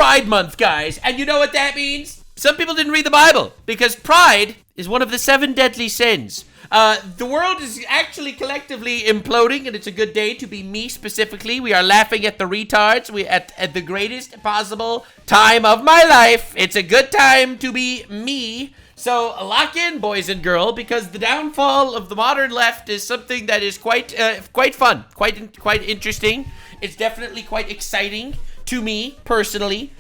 Pride Month, guys. And you know what that means? Some people didn't read the Bible, because pride is one of the 7 deadly sins. The world is actually collectively imploding, and it's a good day to be me specifically. We are laughing at the retards. We at the greatest possible time of my life. It's a good time to be me. So lock in, boys and girls, because the downfall of the modern left is something that is quite fun, quite interesting. It's definitely quite exciting to me personally.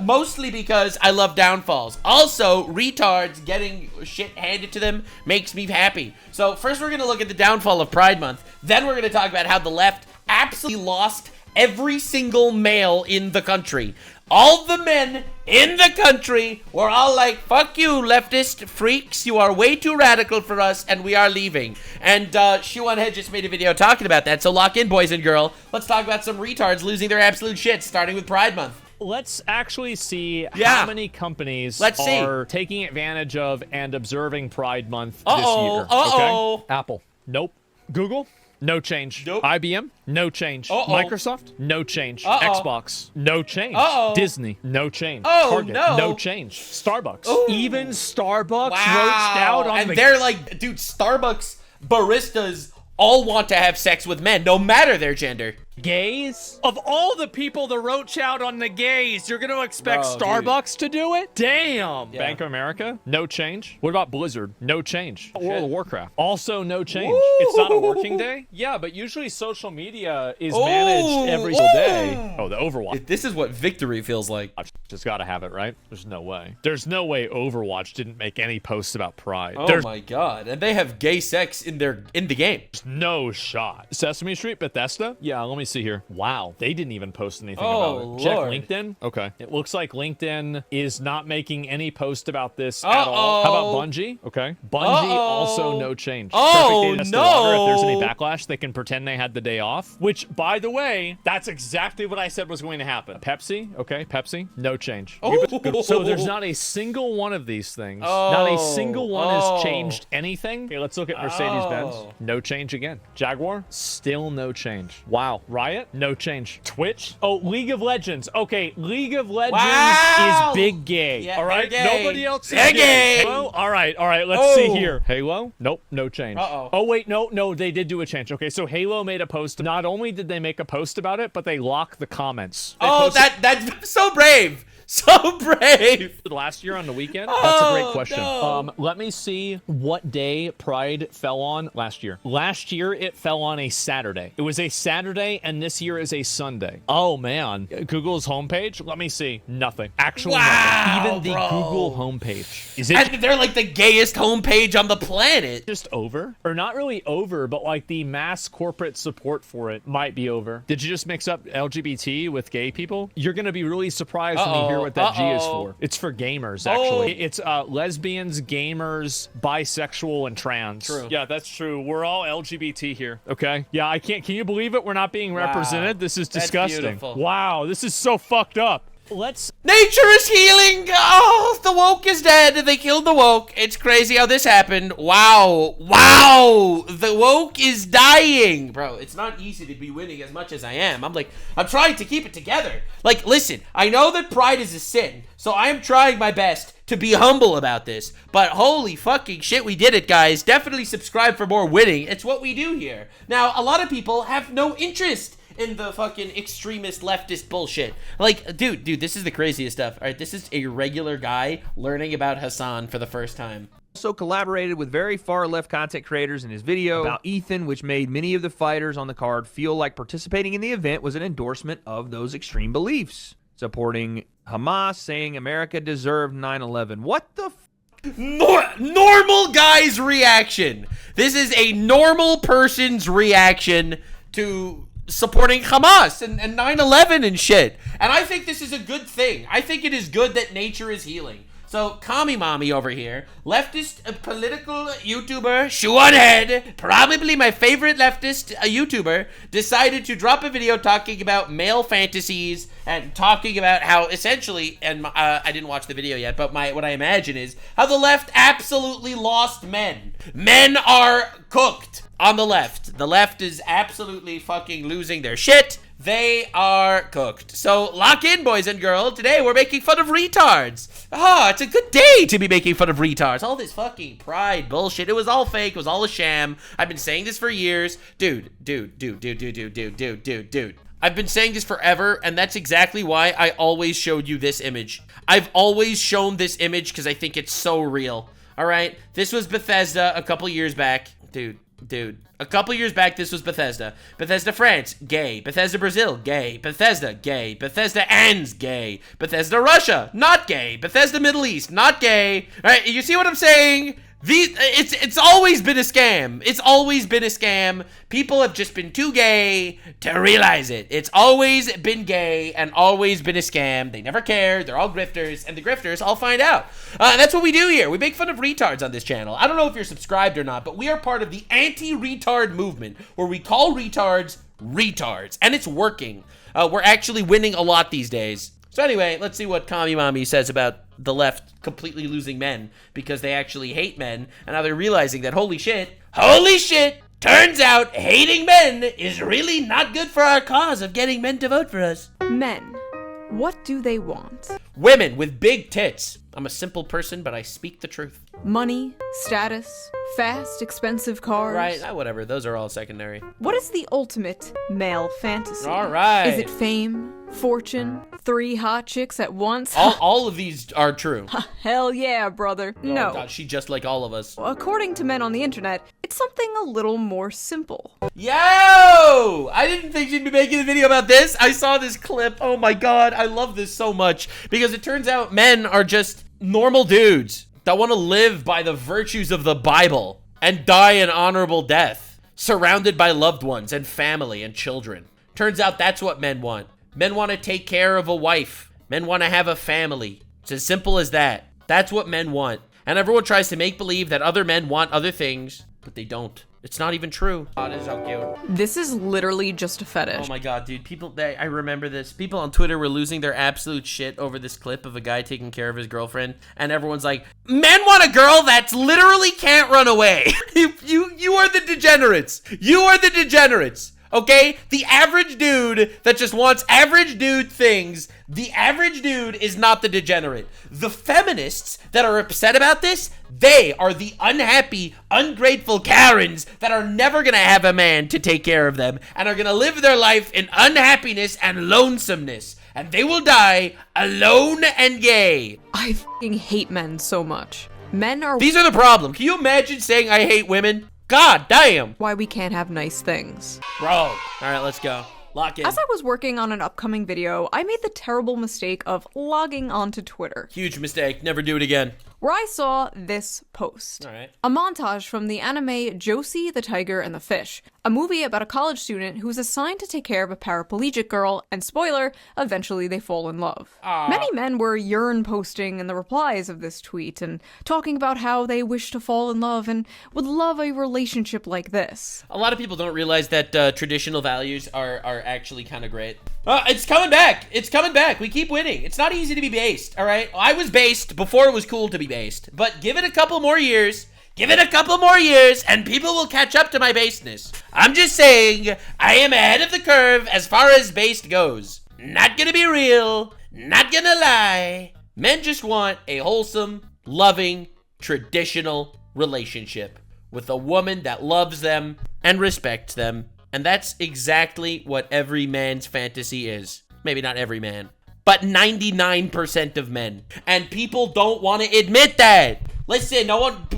Mostly because I love downfalls. Also, retards getting shit handed to them makes me happy. So first we're going to look at the downfall of Pride Month. Then we're going to talk about how the left absolutely lost every single male in the country. All the men in the country were all like, fuck you, leftist freaks. You are way too radical for us, and we are leaving. And Shoe1Head just made a video talking about that. So lock in, boys and girls. Let's talk about some retards losing their absolute shit, starting with Pride Month. Let's actually see how many companies are taking advantage of and observing Pride Month this year. Okay? Apple, nope. Google, no change. Nope. IBM, no change. Microsoft, no change. Xbox, no change. Disney, no change. Target, no change. Starbucks, even Starbucks roached out on they're like, dude, Starbucks baristas all want to have sex with men, no matter their gender. Gays? Of all the people to roach out on the gays, you're gonna expect Starbucks to do it? Damn! Yeah. Bank of America? No change. What about Blizzard? No change. World of Warcraft? Also no change. It's not a working day? Yeah, but usually social media is managed every single day. Oh, the Overwatch. This is what victory feels like. I've just gotta have it, right? There's no way. There's no way Overwatch didn't make any posts about Pride. Oh my god. And they have gay sex in the game. There's no shot. Sesame Street, Bethesda? Yeah, let me see here. Wow, they didn't even post anything about it. Lord. Check LinkedIn. Okay. It looks like LinkedIn is not making any post about this at all. How about Bungie? Okay. Bungie also no change. Oh, Perfect day to water. If there's any backlash, they can pretend they had the day off. Which, by the way, that's exactly what I said was going to happen. Pepsi? Okay, Pepsi. No change. So there's not a single one of these things. Not a single one has changed anything. Okay, let's look at Mercedes-Benz. No change again. Jaguar? Still no change. Wow. Riot? No change. Twitch? Oh, League of Legends. Okay, League of Legends is big gay. Yeah, all right? Nobody else is gay. Halo? All right, let's see here. Halo? Nope, no change. Oh, wait, no, they did do a change. Okay, so Halo made a post. Not only did they make a post about it, but they locked the comments. That's so brave. So brave. Last year on the weekend? That's a great question. No. Let me see what day Pride fell on last year. Last year, it fell on a Saturday. It was a Saturday, and this year is a Sunday. Oh, man. Google's homepage? Let me see. Nothing. Actually, nothing. Even the Google homepage. Is it? And they're like the gayest homepage on the planet. Just over? Or not really over, but like the mass corporate support for it might be over. Did you just mix up LGBT with gay people? You're going to be really surprised when you hear what that G is for. It's for gamers, actually. It's lesbians, gamers, bisexual, and trans. True. Yeah, that's true. We're all LGBT here. Okay. Yeah, I can't. Can you believe it? We're not being represented. This is disgusting. That's beautiful. Wow, this is so fucked up. Nature is healing. Oh, the woke is dead. They killed the woke. It's crazy how this happened. Wow. The woke is dying. Bro, it's not easy to be winning as much as I am. I'm trying to keep it together. Like, listen, I know that pride is a sin, so I am trying my best to be humble about this. But holy fucking shit, we did it, guys. Definitely subscribe for more winning. It's what we do here. Now, a lot of people have no interest in the fucking extremist leftist bullshit. Like, dude, this is the craziest stuff. All right, this is a regular guy learning about Hassan for the first time. Also collaborated with very far left content creators in his video about Ethan, which made many of the fighters on the card feel like participating in the event was an endorsement of those extreme beliefs. Supporting Hamas, saying America deserved 9/11. What the normal guy's reaction. This is a normal person's reaction to supporting Hamas and 9/11 and shit. And I think this is a good thing. I think it is good that nature is healing. So, Kami Mommy over here, leftist political YouTuber, Shoe1Head, probably my favorite leftist YouTuber, decided to drop a video talking about male fantasies and talking about how essentially, and I didn't watch the video yet, but what I imagine is how the left absolutely lost men. Men are cooked on the left. The left is absolutely fucking losing their shit. they are cooked. So lock in, boys and girls. Today we're making fun of retards. Oh, it's a good day to be making fun of retards. All this fucking pride bullshit. It was all fake. It was all a sham. I've been saying this for years. Dude. I've been saying this forever, and that's exactly why I always showed you this image. I've always shown this image because I think it's so real. All right? This was Bethesda a couple years back. Dude. A couple years back, this was Bethesda. Bethesda France, gay. Bethesda Brazil, gay. Bethesda, gay. Bethesda ends, gay. Bethesda Russia, not gay. Bethesda Middle East, not gay. All right, you see what I'm saying? It's always been a scam. It's always been a scam. People have just been too gay to realize it. It's always been gay and always been a scam. They never care. They're all grifters, and the grifters all find out. That's what we do here. We make fun of retards on this channel. I don't know if you're subscribed or not, but we are part of the anti-retard movement where we call retards retards, and it's working. We're actually winning a lot these days. So anyway, let's see what Kami Mami says about the left completely losing men because they actually hate men, and now they're realizing that holy shit, turns out hating men is really not good for our cause of getting men to vote for us. Men. What do they want? Women with big tits. I'm a simple person, but I speak the truth. Money, status, fast, expensive cars. Right, whatever. Those are all secondary. What is the ultimate male fantasy? All right. Is it fame, fortune, 3 hot chicks at once? All of these are true. Hell yeah, brother. No. Oh God, she just like all of us. According to men on the internet, it's something a little more simple. Yo! I didn't think she'd be making a video about this. I saw this clip. Oh my God, I love this so much because it turns out men are just normal dudes that want to live by the virtues of the Bible and die an honorable death, surrounded by loved ones and family and children. Turns out that's what men want. Men want to take care of a wife. Men want to have a family. It's as simple as that. That's what men want. And everyone tries to make believe that other men want other things, but they don't. It's not even true. Oh, this is so cute. This is literally just a fetish. Oh my God, dude. I remember this. People on Twitter were losing their absolute shit over this clip of a guy taking care of his girlfriend. And everyone's like, men want a girl that literally can't run away. You are the degenerates. You are the degenerates. Okay? The average dude that just wants average dude things, the average dude is not the degenerate. The feminists that are upset about this, they are the unhappy, ungrateful Karens that are never gonna have a man to take care of them and are gonna live their life in unhappiness and lonesomeness. And they will die alone and gay. I fucking hate men so much. Men are These are the problem. Can you imagine saying I hate women? God damn. why we can't have nice things. Bro. All right, let's go. Lock in. As I was working on an upcoming video, I made the terrible mistake of logging onto Twitter, Huge mistake. Never do it again. where I saw this post. All right. A montage from the anime Josie, the Tiger, and the Fish, a movie about a college student who's assigned to take care of a paraplegic girl, and spoiler, eventually they fall in love. Many men were posting in the replies of this tweet and talking about how they wish to fall in love and would love a relationship like this. A lot of people don't realize that traditional values are actually kind of great. It's coming back. It's coming back. We keep winning. It's not easy to be based, all right? I was based before it was cool to be based, but give it a couple more years. Give it a couple more years, and people will catch up to my baseness. I'm just saying, I am ahead of the curve as far as based goes. Not gonna be real. Not gonna lie. Men just want a wholesome, loving, traditional relationship with a woman that loves them and respects them. And that's exactly what every man's fantasy is. Maybe not every man, but 99% of men. And people don't want to admit that. Listen,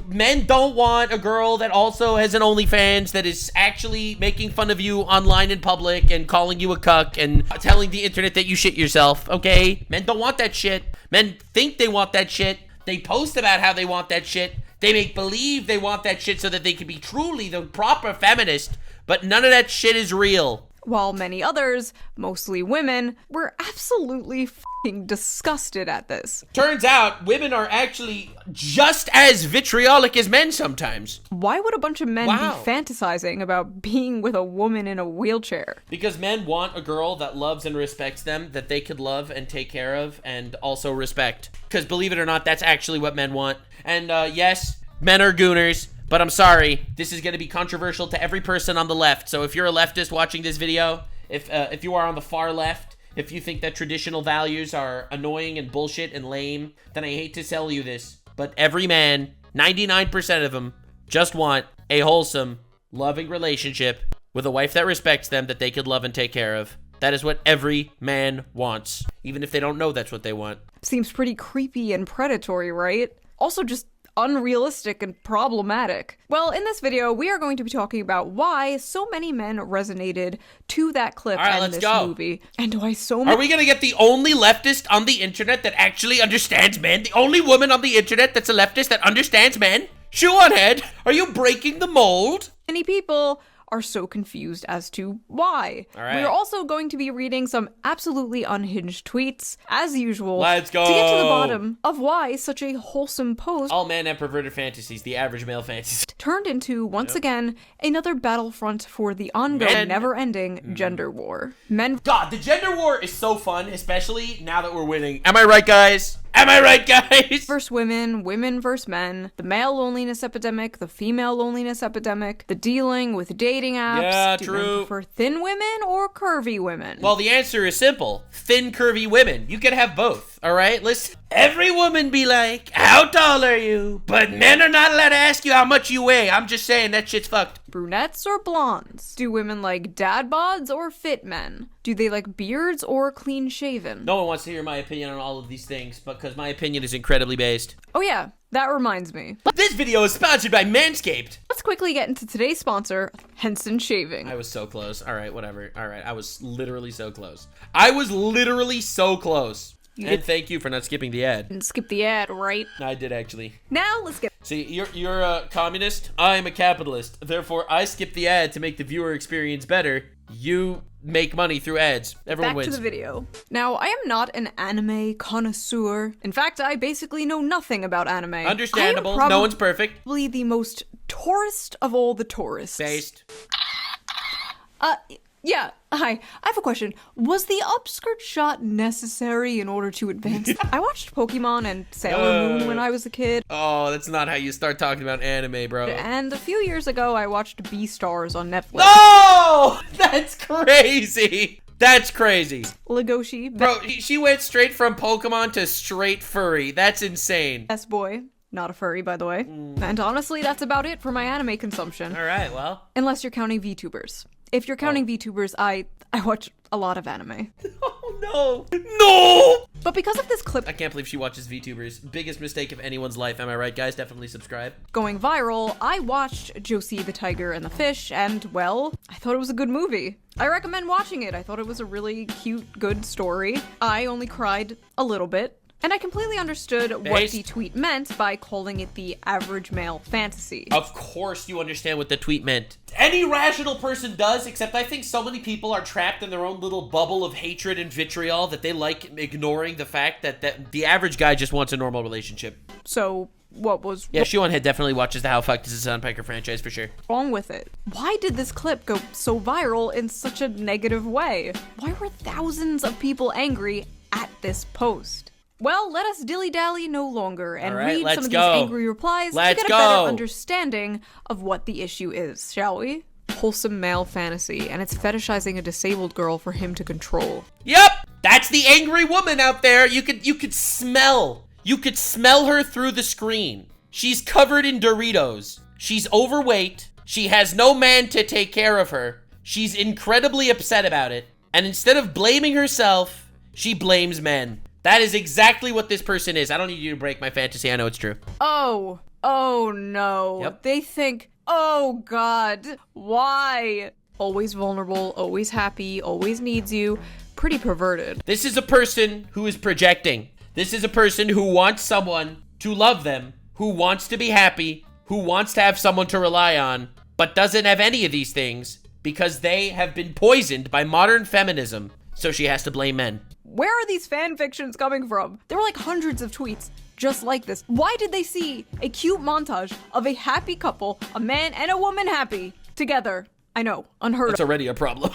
men don't want a girl that also has an OnlyFans that is actually making fun of you online in public and calling you a cuck and telling the internet that you shit yourself, okay? Men don't want that shit. Men think they want that shit. They post about how they want that shit. They make believe they want that shit so that they can be truly the proper feminist, but none of that shit is real. While many others, mostly women, were absolutely f***ing disgusted at this. Turns out women are actually just as vitriolic as men sometimes. Why would a bunch of men be fantasizing about being with a woman in a wheelchair? Because men want a girl that loves and respects them, that they could love and take care of and also respect. Because believe it or not, that's actually what men want. And yes, men are gooners. But I'm sorry, this is going to be controversial to every person on the left. So if you're a leftist watching this video, if you are on the far left, if you think that traditional values are annoying and bullshit and lame, then I hate to tell you this, but every man, 99% of them, just want a wholesome, loving relationship with a wife that respects them, that they could love and take care of. That is what every man wants, even if they don't know that's what they want. Seems pretty creepy and predatory, right? Also just unrealistic and problematic. Well, in this video, we are going to be talking about why so many men resonated to that clip and this movie. And why so many— Are we gonna get the only leftist on the internet that actually understands men? The only woman on the internet that's a leftist that understands men? Shoe on head, are you breaking the mold? Many people are so confused as to why. All right. We're also going to be reading some absolutely unhinged tweets, as usual. Let's go. To get to the bottom of why such a wholesome post— All men have perverted fantasies, the average male fantasies. Turned into, once again, another battlefront for the ongoing, never-ending gender war. Men— God, the gender war is so fun, especially now that we're winning. Am I right, guys? Am I right, guys? versus women, women versus men, the male loneliness epidemic, the female loneliness epidemic, the dealing with dating apps. Yeah, Do true. men prefer thin women or curvy women? Well, the answer is simple. Thin, curvy women. You can have both, all right? Listen, every woman be like, how tall are you? But men are not allowed to ask you how much you weigh. I'm just saying that shit's fucked. Brunettes or blondes? Do women like dad bods or fit men? Do they like beards or clean shaven? No one wants to hear my opinion on all of these things because my opinion is incredibly based. Oh yeah, that reminds me. This video is sponsored by Manscaped. Let's quickly get into today's sponsor, Henson Shaving. I was so close. All right, whatever. All right, I was literally so close. I was literally so close. And thank you for not skipping the ad. And skip the ad, right? I did actually. Now let's get— See, you're a communist. I'm a capitalist. Therefore, I skip the ad to make the viewer experience better. You make money through ads. Everyone wins. Back to the video. Now, I am not an anime connoisseur. In fact, I basically know nothing about anime. Understandable. No one's perfect. Probably the most tourist of all the tourists. Based. Yeah, hi. I have a question. Was the upskirt shot necessary in order to advance? I watched Pokemon and Sailor Moon when I was a kid. Oh, that's not how you start talking about anime, bro. And a few years ago, I watched Beastars on Netflix. Oh, that's crazy. That's crazy. Legoshi. Bro, she went straight from Pokemon to straight furry. That's insane. Best boy. Not a furry, by the way. And honestly, that's about it for my anime consumption. All right, well. Unless you're counting VTubers. If you're counting VTubers, I watch a lot of anime. Oh, no. No! But because of this clip I can't believe she watches VTubers. Biggest mistake of anyone's life. Am I right, guys? Definitely subscribe. going viral, I watched Josie the Tiger and the Fish, and, well, I thought it was a good movie. I recommend watching it. I thought it was a really cute, good story. I only cried a little bit. And I completely understood what the tweet meant by calling it the average male fantasy. Of course you understand what the tweet meant. Any rational person does, except I think so many people are trapped in their own little bubble of hatred and vitriol that they like ignoring the fact that the average guy just wants a normal relationship. So, what was Yeah, Shoeonhead definitely watches the How Fucked Is His Son Piker franchise for sure. wrong with it? Why did this clip go so viral in such a negative way? Why were thousands of people angry at this post? Well, let us dilly-dally no longer and read some of these angry replies to get a better understanding of what the issue is, shall we? Wholesome male fantasy, and it's fetishizing a disabled girl for him to control. Yep! That's the angry woman out there. You could smell her through the screen. She's covered in Doritos. She's overweight. She has no man to take care of her. She's incredibly upset about it. And instead of blaming herself, she blames men. That is exactly what this person is. I don't need you to break my fantasy. I know it's true. Oh no. Yep. They think, oh God, why? Always vulnerable, always happy, always needs you. Pretty perverted. This is a person who is projecting. This is a person who wants someone to love them, who wants to be happy, who wants to have someone to rely on, but doesn't have any of these things because they have been poisoned by modern feminism. So she has to blame men. Where are these fan fictions coming from? There were like hundreds of tweets just like this. Why did they see a cute montage of a happy couple, a man and a woman happy, together? I know, unheard That's of. already a problem.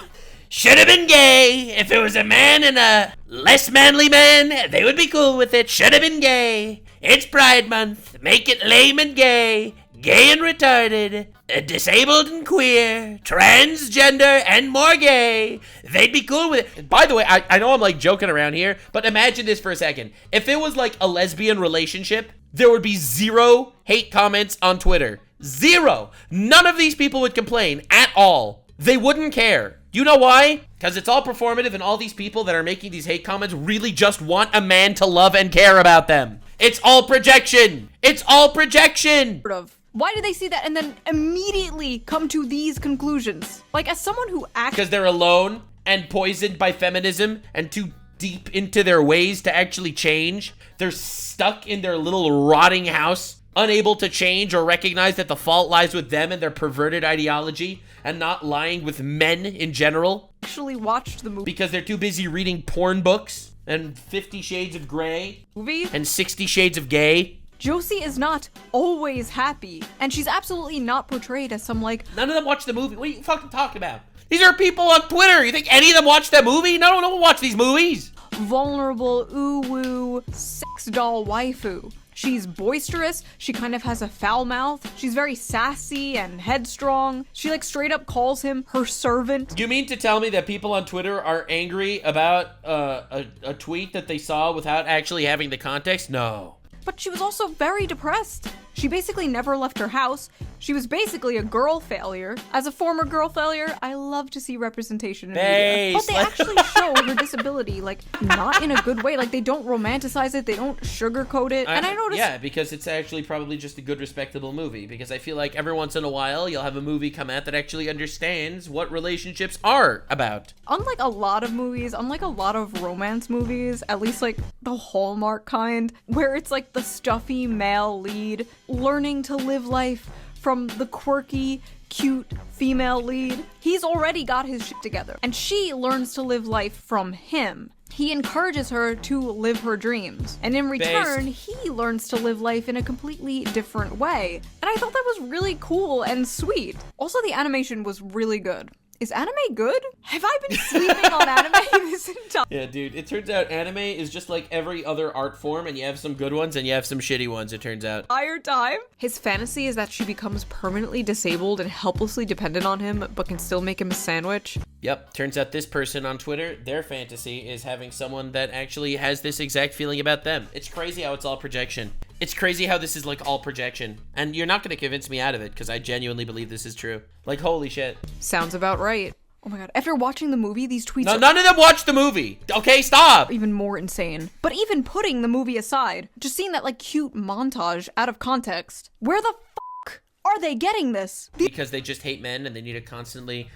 Should have been gay. If it was a man and a less manly man, they would be cool with it. Should have been gay. It's Pride Month. Make it lame and gay. gay and retarded, disabled and queer, transgender and more gay, they'd be cool with it. By the way, I know I'm like joking around here, but imagine this for a second. If it was like a lesbian relationship, there would be 0 hate comments on Twitter. 0. None of these people would complain at all. They wouldn't care. You know why? Because it's all performative and all these people that are making these hate comments really just want a man to love and care about them. It's all projection. It's all projection. Why do they see that and then immediately come to these conclusions? Like, as someone who actually... Because they're alone and poisoned by feminism and too deep into their ways to actually change. They're stuck in their little rotting house, unable to change or recognize that the fault lies with them and their perverted ideology and not lying with men in general. Actually watched the movie. Because they're too busy reading porn books and 50 Shades of Grey and 60 Shades of Gay. Josie is not always happy, and she's absolutely not portrayed as some, like... None of them watch the movie. What are you fucking talking about? These are people on Twitter. You think any of them watch that movie? No one watch these movies. Vulnerable, ooh-woo, sex doll waifu. She's boisterous, she kind of has a foul mouth, she's very sassy and headstrong. She like straight up calls him her servant. You mean to tell me that people on Twitter are angry about a tweet that they saw without actually having the context? No. But she was also very depressed. She basically never left her house. She was basically a girl failure. As a former girl failure, I love to see representation in media. But they actually show her disability, like, not in a good way. Like, they don't romanticize it, they don't sugarcoat it. And I noticed... Yeah, because it's actually probably just a good, respectable movie. Because I feel like every once in a while, you'll have a movie come out that actually understands what relationships are about. Unlike a lot of movies, unlike a lot of romance movies, at least, like, the Hallmark kind, where it's, like, the stuffy male lead learning to live life from the quirky, cute female lead. He's already got his shit together, and she learns to live life from him. He encourages her to live her dreams, and in return, he learns to live life in a completely different way. And I thought that was really cool and sweet. Also, the animation was really good. Is anime good? Have I been sleeping on anime this entire... Yeah, dude, it turns out anime is just like every other art form, and you have some good ones and you have some shitty ones, it turns out. Entire time? His fantasy is that she becomes permanently disabled and helplessly dependent on him, but can still make him a sandwich. Yep, turns out this person on Twitter, their fantasy is having someone that actually has this exact feeling about them. It's crazy how it's all projection. It's crazy how this is like all projection. And you're not gonna convince me out of it, because I genuinely believe this is true. Like, holy shit. Sounds about right. Oh my god, after watching the movie, these tweets No, none of them watched the movie. Okay, stop. Even more insane. But even putting the movie aside, just seeing that like cute montage out of context, where the fuck are they getting this? Because they just hate men and they need to constantly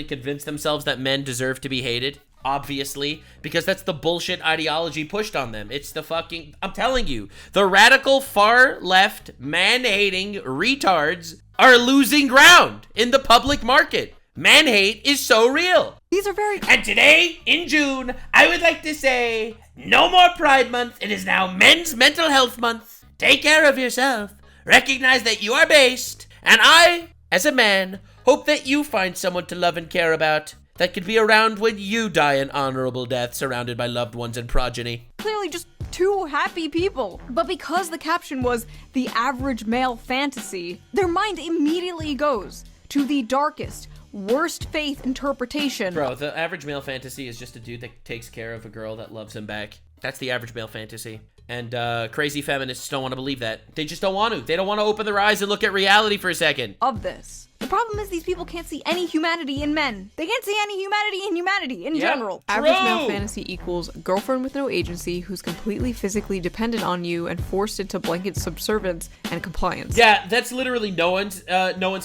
convince themselves that men deserve to be hated. Obviously, because that's the bullshit ideology pushed on them. It's the fucking, I'm telling you, the radical far left man-hating retards are losing ground in the public market. Man hate is so real. These are very... And today, in June, I would like to say, no more Pride Month. It is now Men's Mental Health Month. Take care of yourself. Recognize that you are based. And I, as a man, hope that you find someone to love and care about that could be around when you die an honorable death surrounded by loved ones and progeny. Clearly just two happy people. But because the caption was the average male fantasy, their mind immediately goes to the darkest, worst faith interpretation. Bro, the average male fantasy is just a dude that takes care of a girl that loves him back. That's the average male fantasy. And crazy feminists don't want to believe that. They just don't want to. They don't want to open their eyes and look at reality for a second. Of this. The problem is these people can't see any humanity in men. They can't see any humanity in general. Average male fantasy equals girlfriend with no agency who's completely physically dependent on you and forced into blanket subservience and compliance. Yeah, that's literally no one's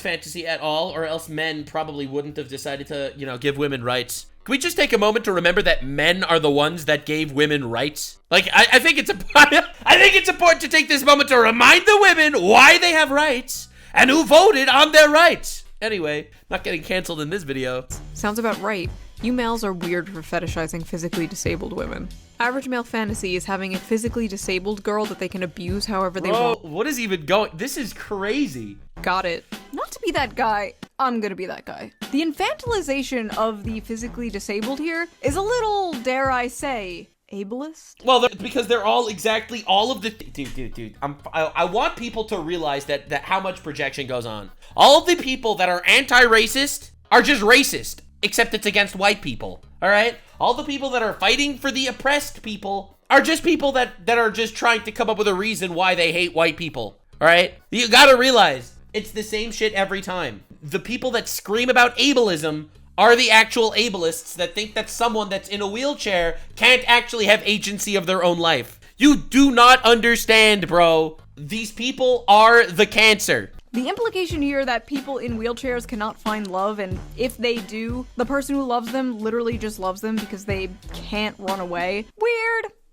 fantasy at all, or else men probably wouldn't have decided to, give women rights. Can we just take a moment to remember that men are the ones that gave women rights? Like, I think it's important to take this moment to remind the women why they have rights and who voted on their rights. Anyway, not getting canceled in this video. Sounds about right. You males are weird for fetishizing physically disabled women. Average male fantasy is having a physically disabled girl that they can abuse however they want. What is even going? This is crazy. Got it. Not to be that guy, I'm gonna be that guy. The infantilization of the physically disabled here is a little, dare I say, ableist? Well, because they're all exactly all of the dude. I want people to realize that how much projection goes on. All of the people that are anti-racist are just racist, except it's against white people. All right. All the people that are fighting for the oppressed people are just people that are just trying to come up with a reason why they hate white people. All right. You gotta realize it's the same shit every time. The people that scream about ableism are the actual ableists that think that someone that's in a wheelchair can't actually have agency of their own life. You do not understand, bro. These people are the cancer. The implication here that people in wheelchairs cannot find love, and if they do, the person who loves them literally just loves them because they can't run away.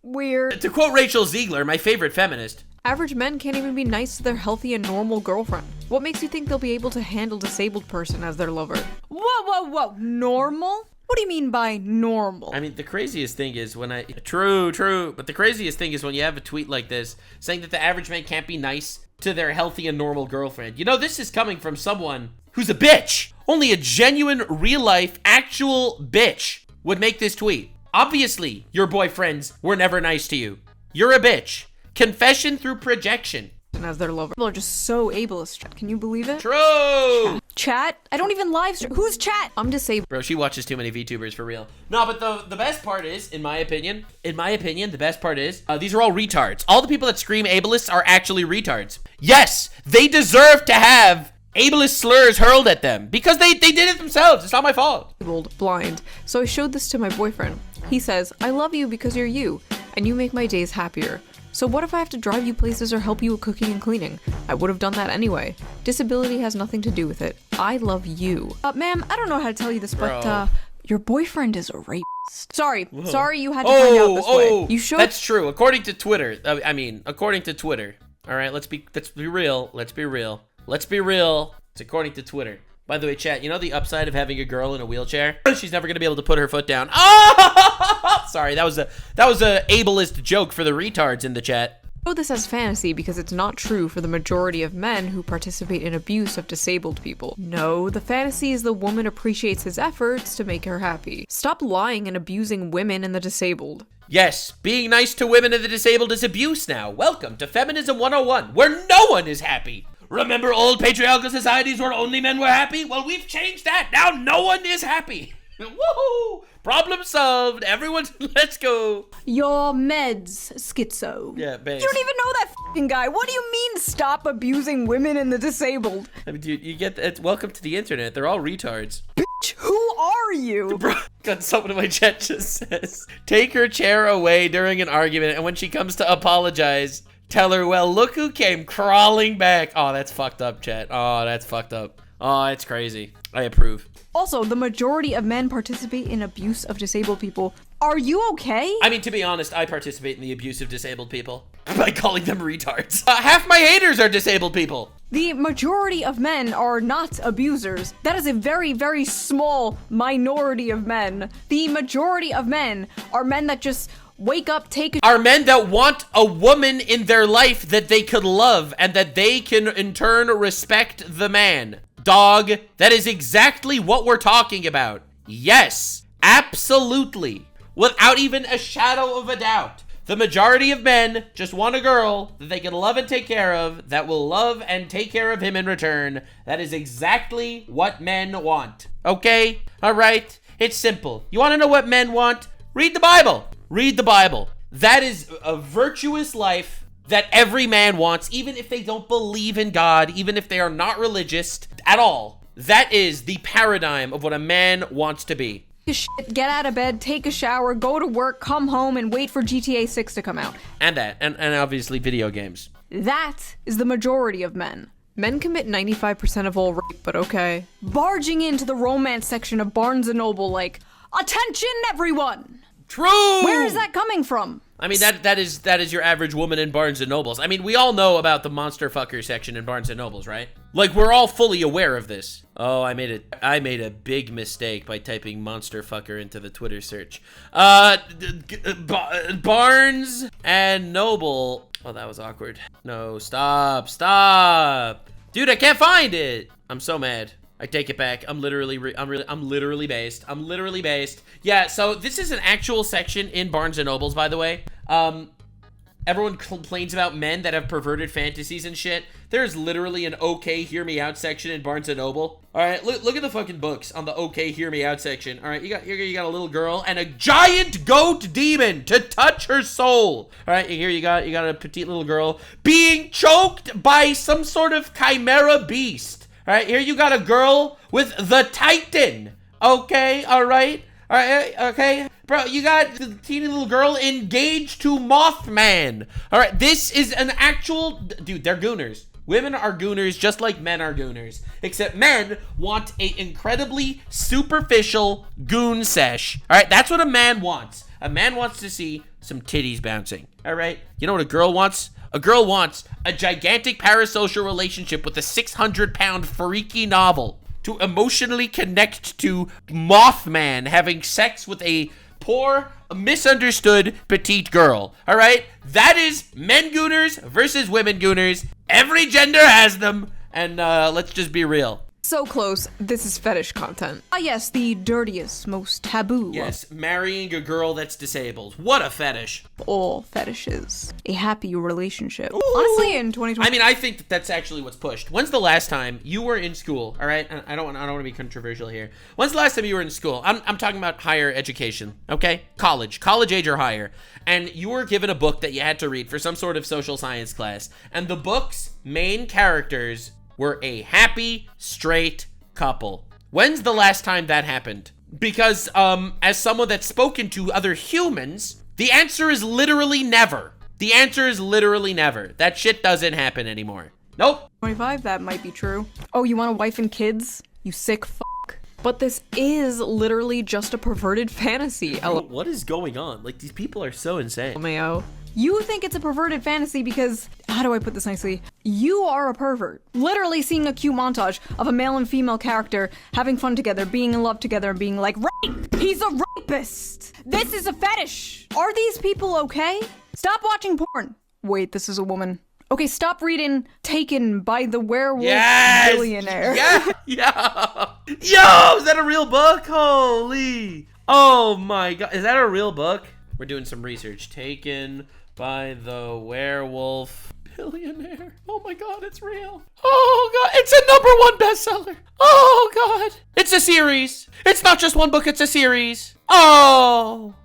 Weird. To quote Rachel Ziegler, my favorite feminist, Average men can't even be nice to their healthy and normal girlfriend. What makes you think they'll be able to handle a disabled person as their lover? Whoa. Normal? What do you mean by normal? I mean, the craziest thing is when True. But the craziest thing is when you have a tweet like this saying that the average man can't be nice to their healthy and normal girlfriend. You know, this is coming from someone who's a bitch. Only a genuine, real-life, actual bitch would make this tweet. Obviously, your boyfriends were never nice to you. You're a bitch. Confession through projection. As their lover. People are just so ableist. Can you believe it? True. Chat? I don't even live stream. Who's chat? I'm disabled. Bro, she watches too many VTubers for real. No, but the best part is, in my opinion, the best part is, these are all retards. All the people that scream ableists are actually retards. Yes, they deserve to have ableist slurs hurled at them because they did it themselves. It's not my fault. Blind. So I showed this to my boyfriend. He says, I love you because you're you, and you make my days happier. So what if I have to drive you places or help you with cooking and cleaning? I would have done that anyway. Disability has nothing to do with it. I love you. Ma'am, I don't know how to tell you this, but, your boyfriend is a rapist. Sorry you had to find out this way. You should. That's true. According to Twitter. According to Twitter. All right, let's be real. It's according to Twitter. By the way, chat, you know the upside of having a girl in a wheelchair? She's never gonna be able to put her foot down. Oh! Sorry, that was a ableist joke for the retards in the chat. I know this as fantasy because it's not true for the majority of men who participate in abuse of disabled people. No, the fantasy is the woman appreciates his efforts to make her happy. Stop lying and abusing women and the disabled. Yes, being nice to women and the disabled is abuse now. Welcome to Feminism 101, where no one is happy. Remember old patriarchal societies where only men were happy? Well, we've changed that. Now no one is happy. Woohoo! Problem solved. Everyone's, let's go. Your meds, schizo. Yeah, base. You don't even know that f***ing guy. What do you mean stop abusing women and the disabled? I mean, dude, you get that. Welcome to the internet. They're all retards. Bitch, who are you? Bro, got someone in my chat just says, take her chair away during an argument, and when she comes to apologize, tell her, well, look who came crawling back. Oh, that's fucked up, chat. Oh, that's fucked up. Oh, it's crazy. I approve. Also, the majority of men participate in abuse of disabled people. Are you okay? I mean, to be honest, I participate in the abuse of disabled people by calling them retards. Half my haters are disabled people. The majority of men are not abusers. That is a very, very small minority of men. The majority of men are men that just wake up, are men that want a woman in their life that they could love and that they can in turn respect the man. Dog, that is exactly what we're talking about. Yes, absolutely. Without even a shadow of a doubt. The majority of men just want a girl that they can love and take care of, that will love and take care of him in return. That is exactly what men want. Okay? All right? It's simple. You want to know what men want? Read the Bible. Read the Bible. That is a virtuous life that every man wants, even if they don't believe in God, even if they are not religious at all. That is the paradigm of what a man wants to be. Shit, get out of bed, take a shower, go to work, come home, and wait for GTA 6 to come out. And obviously video games. That is the majority of men. Men commit 95% of all rape, but okay. Barging into the romance section of Barnes & Noble like, attention everyone! True! Where is that coming from? I mean, that is your average woman in Barnes & Nobles. I mean, we all know about the monster fucker section in Barnes & Nobles, right? Like, we're all fully aware of this. Oh, I made a big mistake by typing monster fucker into the Twitter search. Barnes and Noble. Oh, that was awkward. No, stop. Dude, I can't find it. I'm so mad. I take it back. I'm literally based. I'm literally based. Yeah, so this is an actual section in Barnes & Nobles, by the way. Everyone complains about men that have perverted fantasies and shit. There's literally an okay, hear me out section in Barnes & Noble. All right, look at the fucking books on the okay, hear me out section. All right, you got a little girl and a giant goat demon to touch her soul. All right, here you got a petite little girl being choked by some sort of chimera beast. All right, here you got a girl with the Titan. Okay, all right, okay. Bro, you got the teeny little girl engaged to Mothman. All right, this is an actual... Dude, they're gooners. Women are gooners just like men are gooners. Except men want a incredibly superficial goon sesh. All right, that's what a man wants. A man wants to see some titties bouncing. All right? You know what a girl wants? A girl wants a gigantic parasocial relationship with a 600-pound freaky novel to emotionally connect to Mothman having sex with a poor, misunderstood petite girl. All right? That is men gooners versus women gooners. Every gender has them. And let's just be real. So close, this is fetish content. Ah yes, the dirtiest, most taboo Yes, marrying a girl that's disabled. What a fetish. of all fetishes. A happy relationship. Honestly, in 2020... I mean, I think that's actually what's pushed. When's the last time you were in school? All right, I don't want to be controversial here. When's the last time you were in school? I'm talking about higher education, okay? College age or higher. And you were given a book that you had to read for some sort of social science class. And the book's main characters were a happy, straight couple. When's the last time that happened? Because, as someone that's spoken to other humans, the answer is literally never. The answer is literally never. That shit doesn't happen anymore. Nope. 25, that might be true. Oh, you want a wife and kids? You sick fuck. But this is literally just a perverted fantasy. What is going on? Like, these people are so insane. Mayo. You think it's a perverted fantasy because, how do I put this nicely? You are a pervert. Literally seeing a cute montage of a male and female character having fun together, being in love together, and being like, rape! He's a rapist! This is a fetish! Are these people okay? Stop watching porn. Wait, this is a woman. Okay, stop reading Taken by the Werewolf Billionaire. Yeah! Yo, is that a real book? Holy! Oh my god, is that a real book? We're doing some research. Taken by the Werewolf Billionaire. Oh my god, it's real. Oh god, it's a #1 bestseller. Oh god. It's a series. It's not just one book, it's a series. Oh.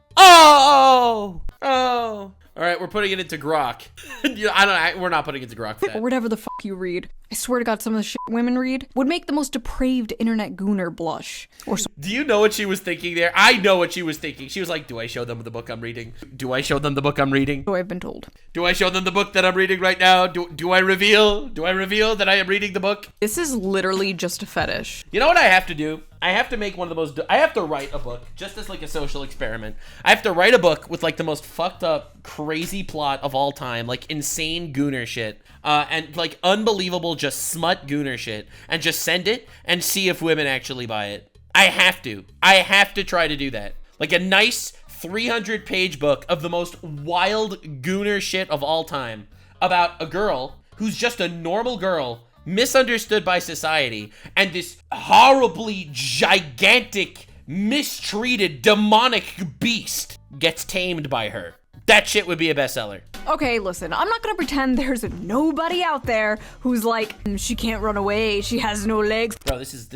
All right, we're putting it into Grok. We're not putting it into Grok for that. Or whatever the fuck you read. I swear to god, some of the shit women read would make the most depraved internet gooner blush. Or so. Do you know what she was thinking there? I know what she was thinking. She was like, do I show them the book I'm reading? Do I show them the book I'm reading? So I've been told. Do I show them the book that I'm reading right now? Do I reveal that I am reading the book? This is literally just a fetish. You know what I have to do? I have to make one of the most... I have to write a book, just as like a social experiment. I have to write a book with like the most fucked up, crazy plot of all time. Like insane gooner shit. And like unbelievable just smut gooner shit. And just send it and see if women actually buy it. I have to try to do that. Like a nice 300-page book of the most wild gooner shit of all time. About a girl who's just a normal girl, misunderstood by society, and this horribly gigantic, mistreated, demonic beast gets tamed by her. That shit would be a bestseller. Okay, listen, I'm not gonna pretend there's nobody out there who's like, she can't run away, she has no legs. Bro, that's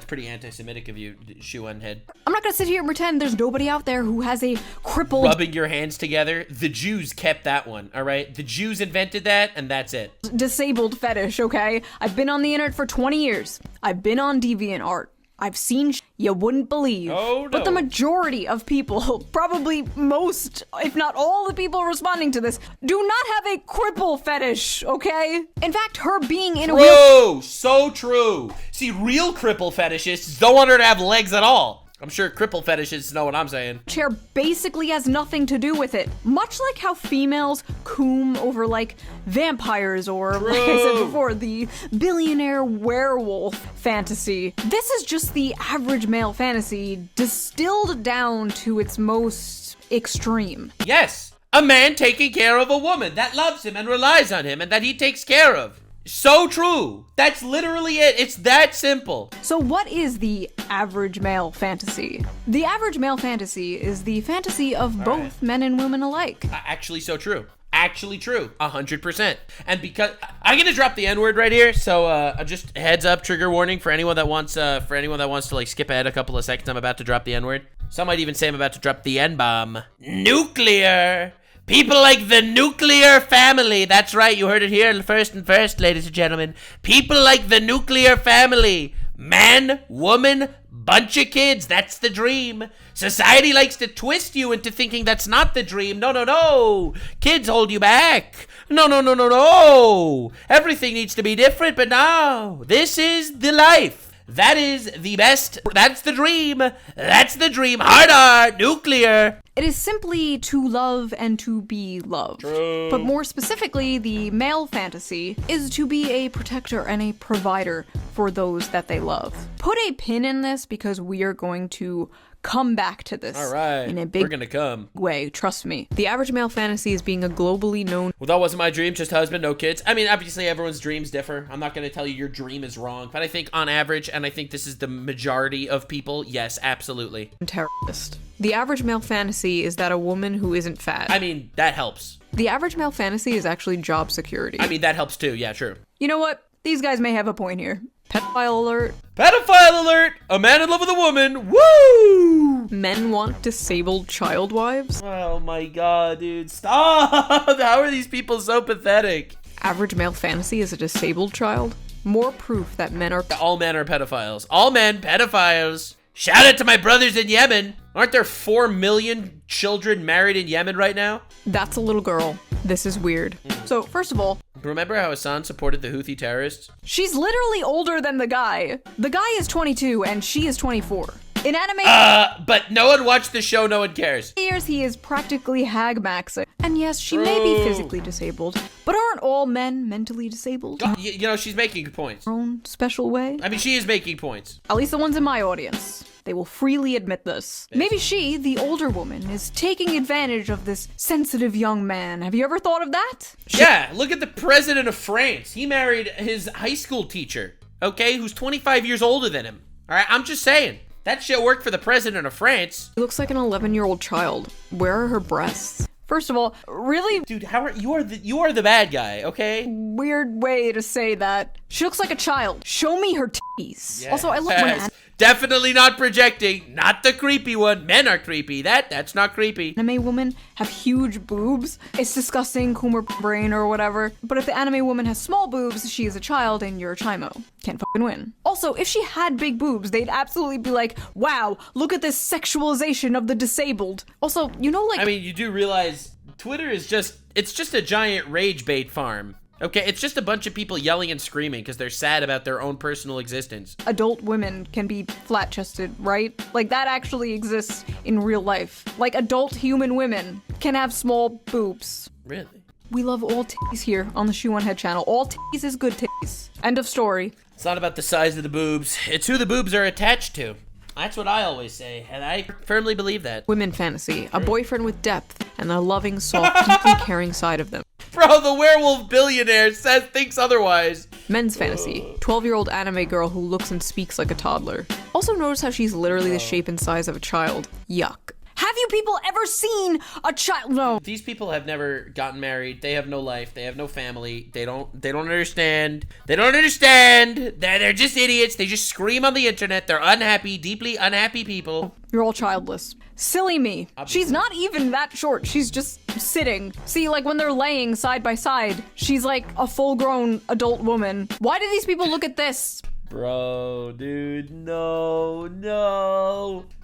pretty anti-Semitic of you, shoe-on head. I'm not gonna sit here and pretend there's nobody out there who has a crippled... Rubbing your hands together. The Jews kept that one, all right? The Jews invented that, and that's it. Disabled fetish, okay? I've been on the internet for 20 years. I've been on DeviantArt. I've seen you wouldn't believe. Oh, no. But the majority of people, probably most, if not all the people responding to this, do not have a cripple fetish, okay? In fact, her being in a wheel... True! So true! See, real cripple fetishists don't want her to have legs at all. I'm sure cripple fetishists know what I'm saying. Chair basically has nothing to do with it. Much like how females coom over, like, vampires or, like I said before, the billionaire werewolf fantasy. This is just the average male fantasy distilled down to its most extreme. Yes! A man taking care of a woman that loves him and relies on him and that he takes care of. So true. That's literally it. It's that simple. So what is the average male fantasy? The average male fantasy is the fantasy of both men and women alike. Actually, so true. Actually true. 100%. And because I'm gonna drop the N-word right here, so just heads up, trigger warning for anyone that wants to like skip ahead a couple of seconds. I'm about to drop the N-word. Some might even say I'm about to drop the N-bomb. Nuclear. People like the nuclear family. That's right, you heard it here first, ladies and gentlemen. People like the nuclear family. Man, woman, bunch of kids. That's the dream. Society likes to twist you into thinking that's not the dream. No, no, no. Kids hold you back. No, no, no, no, no. Everything needs to be different, but no. This is the life. That is the best. That's the dream. That's the dream. Hard R, nuclear. It is simply to love and to be loved. True. But more specifically, the male fantasy is to be a protector and a provider for those that they love. Put a pin in this because we are going to come back to this All right. in a big We're gonna come. way, trust me. The average male fantasy is being a globally known Well, that wasn't my dream, just husband, no kids. I mean, obviously everyone's dreams differ. I'm not going to tell you your dream is wrong, but I think on average, and I think this is the majority of people, yes, absolutely. terrorist. The average male fantasy is that a woman who isn't fat. I mean, that helps. The average male fantasy is actually job security. I mean, that helps too, yeah, true. You know what? These guys may have a point here. Pedophile alert. Pedophile alert! A man in love with a woman! Woo! Men want disabled child wives. Oh my god, dude, stop! How are these people so pathetic? Average male fantasy is a disabled child. More proof that men are All men are pedophiles. All men, pedophiles. Shout out to my brothers in Yemen. Aren't there 4 million children married in Yemen right now? That's a little girl. This is weird. So, first of all, Remember how Hassan supported the Houthi terrorists? she's literally older than the guy. The guy is 22 and she is 24. In anime But no one watched the show, no one cares. years, he is practically hag maxing. And yes, she may be physically disabled, but aren't all men mentally disabled in You know, she's making points. their own special way? I mean, she is making points. At least the ones in my audience. They will freely admit this. Maybe she, the older woman, is taking advantage of this sensitive young man. Have you ever thought of that? Yeah, look at the president of France. He married his high school teacher, okay, who's 25 years older than him. All right, I'm just saying. That shit worked for the president of France. She looks like an 11-year-old child. Where are her breasts? First of all, really Dude, you are the bad guy, okay? weird way to say that. She looks like a child. Show me her titties. Also, I love when Yes. Definitely not projecting. Not the creepy one. Men are creepy. That's not creepy. anime women have huge boobs. It's disgusting, Coomer brain or whatever. But if the anime woman has small boobs, she is a child and you're a chimo. Can't fucking win. Also, if she had big boobs, they'd absolutely be like, wow, look at this sexualization of the disabled. Also, you know, like, I mean, you do realize Twitter is it's just a giant rage bait farm. Okay, it's just a bunch of people yelling and screaming because they're sad about their own personal existence. adult women can be flat-chested, right? Like, that actually exists in real life. Like, adult human women can have small boobs. Really? We love all titties here on the Shoe on Head channel. All titties is good titties. End of story. It's not about the size of the boobs. It's who the boobs are attached to. That's what I always say, and I firmly believe that. Women fantasy. A boyfriend with depth and a loving, soft, deeply caring side of them. Bro, the werewolf billionaire thinks otherwise. Men's fantasy. 12-year-old anime girl who looks and speaks like a toddler. Also notice how she's literally the shape and size of a child. Yuck. Have you people ever seen a child? No. These people have never gotten married. They have no life. They have no family. They don't understand. They don't understand. They're just idiots. They just scream on the internet. They're unhappy, deeply unhappy people. You're all childless. Silly me. She's not even that short. She's just sitting. See, like when they're laying side by side, she's like a full-grown adult woman. Why do these people look at this? Bro, dude, no.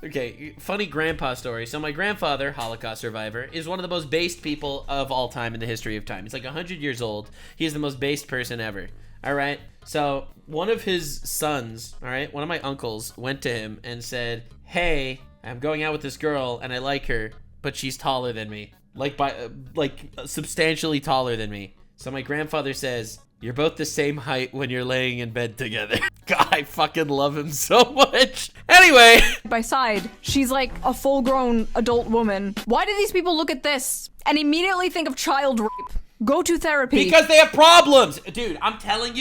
Okay, funny grandpa story. So my grandfather, Holocaust survivor, is one of the most based people of all time in the history of time. He's like 100 years old. He is the most based person ever. All right? So one of his sons, all right, one of my uncles went to him and said, hey, I'm going out with this girl and I like her, but she's taller than me. Like substantially taller than me. So my grandfather says, you're both the same height when you're laying in bed together. God, I fucking love him so much. Anyway. By side, she's like a full-grown adult woman. Why do these people look at this and immediately think of child rape? Go to therapy. Because they have problems. Dude, I'm telling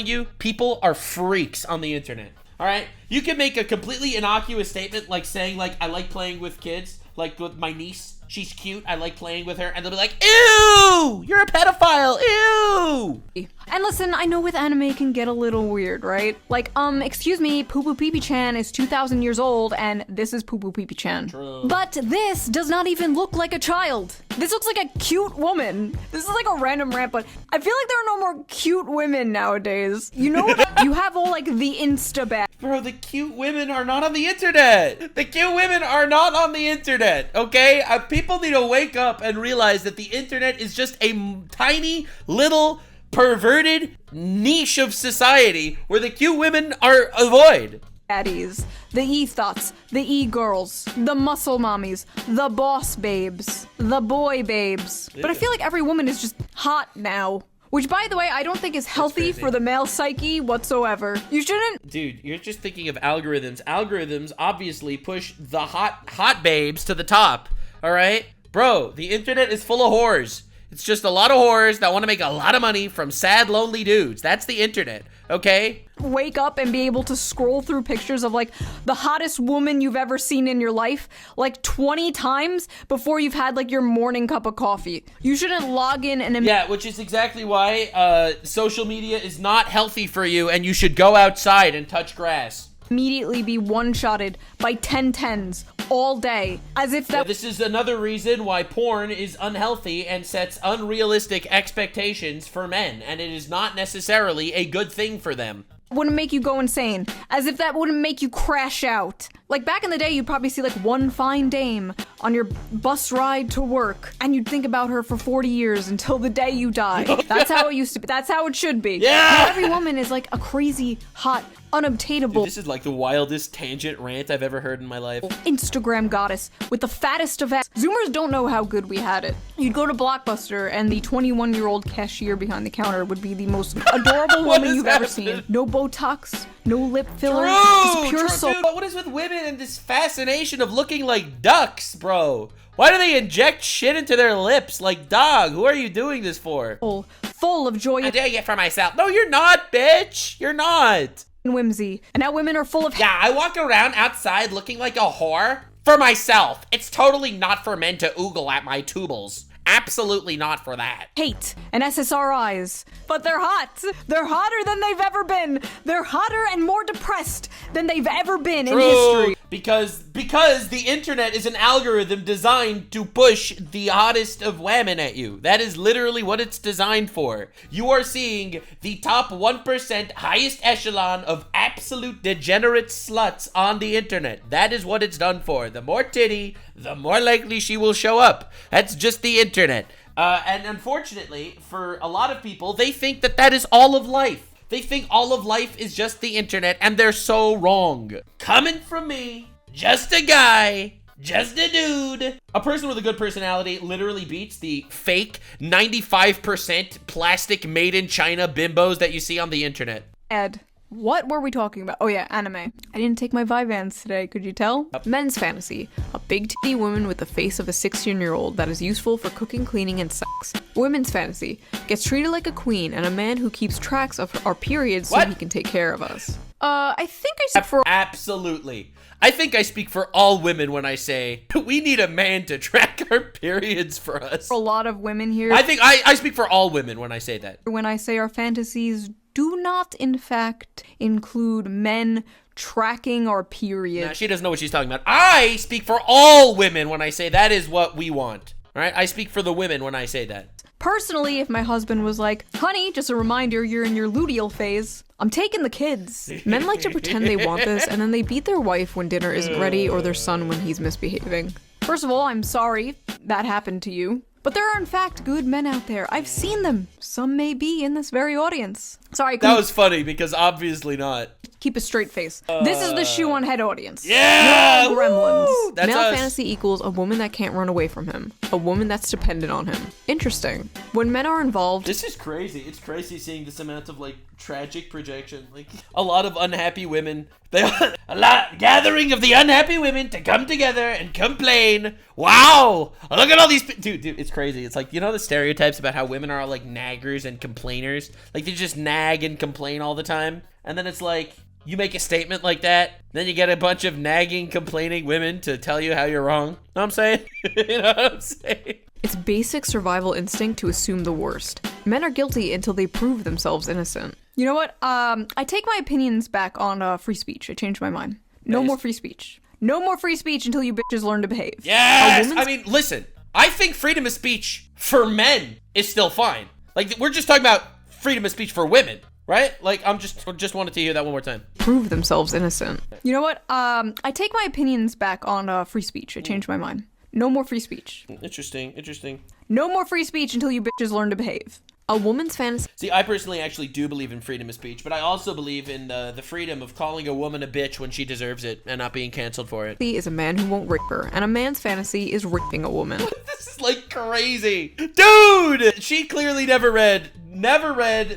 you, people are freaks on the internet. All right? You can make a completely innocuous statement like saying, like, I like playing with kids, like with my niece. She's cute. I like playing with her. And they'll be like, ew, you're a pedophile. Ew. And listen, I know with anime it can get a little weird, right? Like, excuse me, Poo Poo Pee Pee Chan is 2,000 years old, and this is Poo Poo Pee Pee Chan. True. But this does not even look like a child. This looks like a cute woman. This is like a random rant, but I feel like there are no more cute women nowadays. You know what? You have all, like, the Insta bag. Bro, the cute women are not on the internet. The cute women are not on the internet, okay? People need to wake up and realize that the internet is just a tiny little perverted niche of society where the cute women are avoid. Baddies, the e-thoughts, the e-girls, the muscle mommies, the boss babes, the boy babes. But I feel like every woman is just hot now. Which, by the way, I don't think is healthy for the male psyche whatsoever. You shouldn't. Dude, you're just thinking of algorithms. Algorithms obviously push the hot babes to the top. All right? Bro, the internet is full of whores. It's just a lot of whores that want to make a lot of money from sad, lonely dudes. That's the internet, okay? Wake up and be able to scroll through pictures of, like, the hottest woman you've ever seen in your life, like, 20 times before you've had, like, your morning cup of coffee. You shouldn't log in and... Yeah, which is exactly why social media is not healthy for you, and you should go outside and touch grass. Immediately be one-shotted by 10/10s all day, as if that... Yeah, this is another reason why porn is unhealthy and sets unrealistic expectations for men, and it is not necessarily a good thing for them. Wouldn't make you go insane, as if that wouldn't make you crash out. Like, back in the day, you'd probably see, like, one fine dame on your bus ride to work, and you'd think about her for 40 years until the day you die. That's how it used to be. That's how it should be. Yeah! Now every woman is, like, a crazy, hot, unobtainable... Dude, this is, like, the wildest tangent rant I've ever heard in my life. Instagram goddess with the fattest of ass. Zoomers don't know how good we had it. You'd go to Blockbuster, and the 21-year-old cashier behind the counter would be the most adorable woman you've ever seen. No Botox, no lip filler, just pure soul. Dude, but what is with women and this fascination of looking like ducks, bro? Why do they inject shit into their lips like dog? Who are you doing this for? Full of joy. I'm doing it for myself. No, you're not, bitch. You're not. And whimsy. And now women are full of... Yeah, I walk around outside looking like a whore for myself. It's totally not for men to oogle at my tubals. Absolutely not for that. Hate and SSRIs. But they're hot. They're hotter than they've ever been. They're hotter and more depressed than they've ever been in history. Because the internet is an algorithm designed to push the hottest of women at you. That is literally what it's designed for. You are seeing the top 1% highest echelon of absolute degenerate sluts on the internet. That is what it's done for. The more titty, the more likely she will show up. That's just the internet. And unfortunately, for a lot of people, they think that that is all of life. They think all of life is just the internet, and they're so wrong. Coming from me, just a guy, just a dude. A person with a good personality literally beats the fake 95% plastic made in China bimbos that you see on the internet. Ed, what were we talking about? Oh yeah, anime. I didn't take my Vyvanse today, could you tell? Men's fantasy. A big titty woman with the face of a 16-year-old that is useful for cooking, cleaning, and sex. Women's fantasy. Gets treated like a queen and a man who keeps tracks of our periods so he can take care of us. I think I speak for... Absolutely. I think I speak for all women when I say, we need a man to track our periods for us. A lot of women here. I think I speak for all women when I say that. When I say our fantasies do not, in fact, include men tracking our period. Nah, she doesn't know what she's talking about. I speak for all women when I say that is what we want. All right? I speak for the women when I say that. Personally, if my husband was like, honey, just a reminder, you're in your luteal phase, I'm taking the kids. Men like to pretend they want this, and then they beat their wife when dinner isn't ready or their son when he's misbehaving. First of all, I'm sorry that happened to you. But there are, in fact, good men out there. I've seen them. Some may be in this very audience. Sorry, that was funny because obviously not. Keep a straight face. This is the shoe on head audience. Yeah! You're all gremlins. That's Male us. fantasy equals a woman that can't run away from him. A woman that's dependent on him. Interesting. When men are involved, This is crazy. It's crazy seeing this amount of like tragic projection. Like a lot of unhappy women. Gathering of the unhappy women to come together and complain. Wow, look at all these. Dude, it's crazy. It's like, you know the stereotypes about how women are all like naggers and complainers. Like they just nag and complain all the time. And then it's like you make a statement like that, then you get a bunch of nagging, complaining women to tell you how you're wrong. Know what I'm saying? You know what I'm saying? it's basic survival instinct to assume the worst. Men are guilty until they prove themselves innocent. You know what? I take my opinions back on free speech. I changed my mind. No more free speech. No more free speech until you bitches learn to behave. Yes! I mean, listen. I think freedom of speech for men is still fine. Like, we're just talking about freedom of speech for women, right? Like, just wanted to hear that one more time. Prove themselves innocent. You know what? I take my opinions back on free speech. I changed my mind. No more free speech. Interesting. No more free speech until you bitches learn to behave. A woman's fantasy. See, I personally actually do believe in freedom of speech, but I also believe in the freedom of calling a woman a bitch when she deserves it and not being canceled for it. Is a man who won't rape her, and a man's fantasy is raping a woman. This is like crazy. Dude! She clearly never read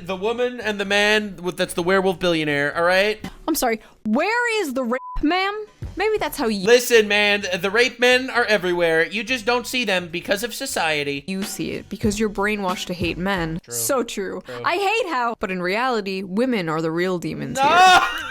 The Woman and the Man that's the Werewolf Billionaire, alright? I'm sorry, where is the rape, ma'am? Maybe that's how you Listen, man, the rape men are everywhere. You just don't see them because of society. see it, because you're brainwashed to hate men. True. So true. I hate how, but in reality, women are the real demons here.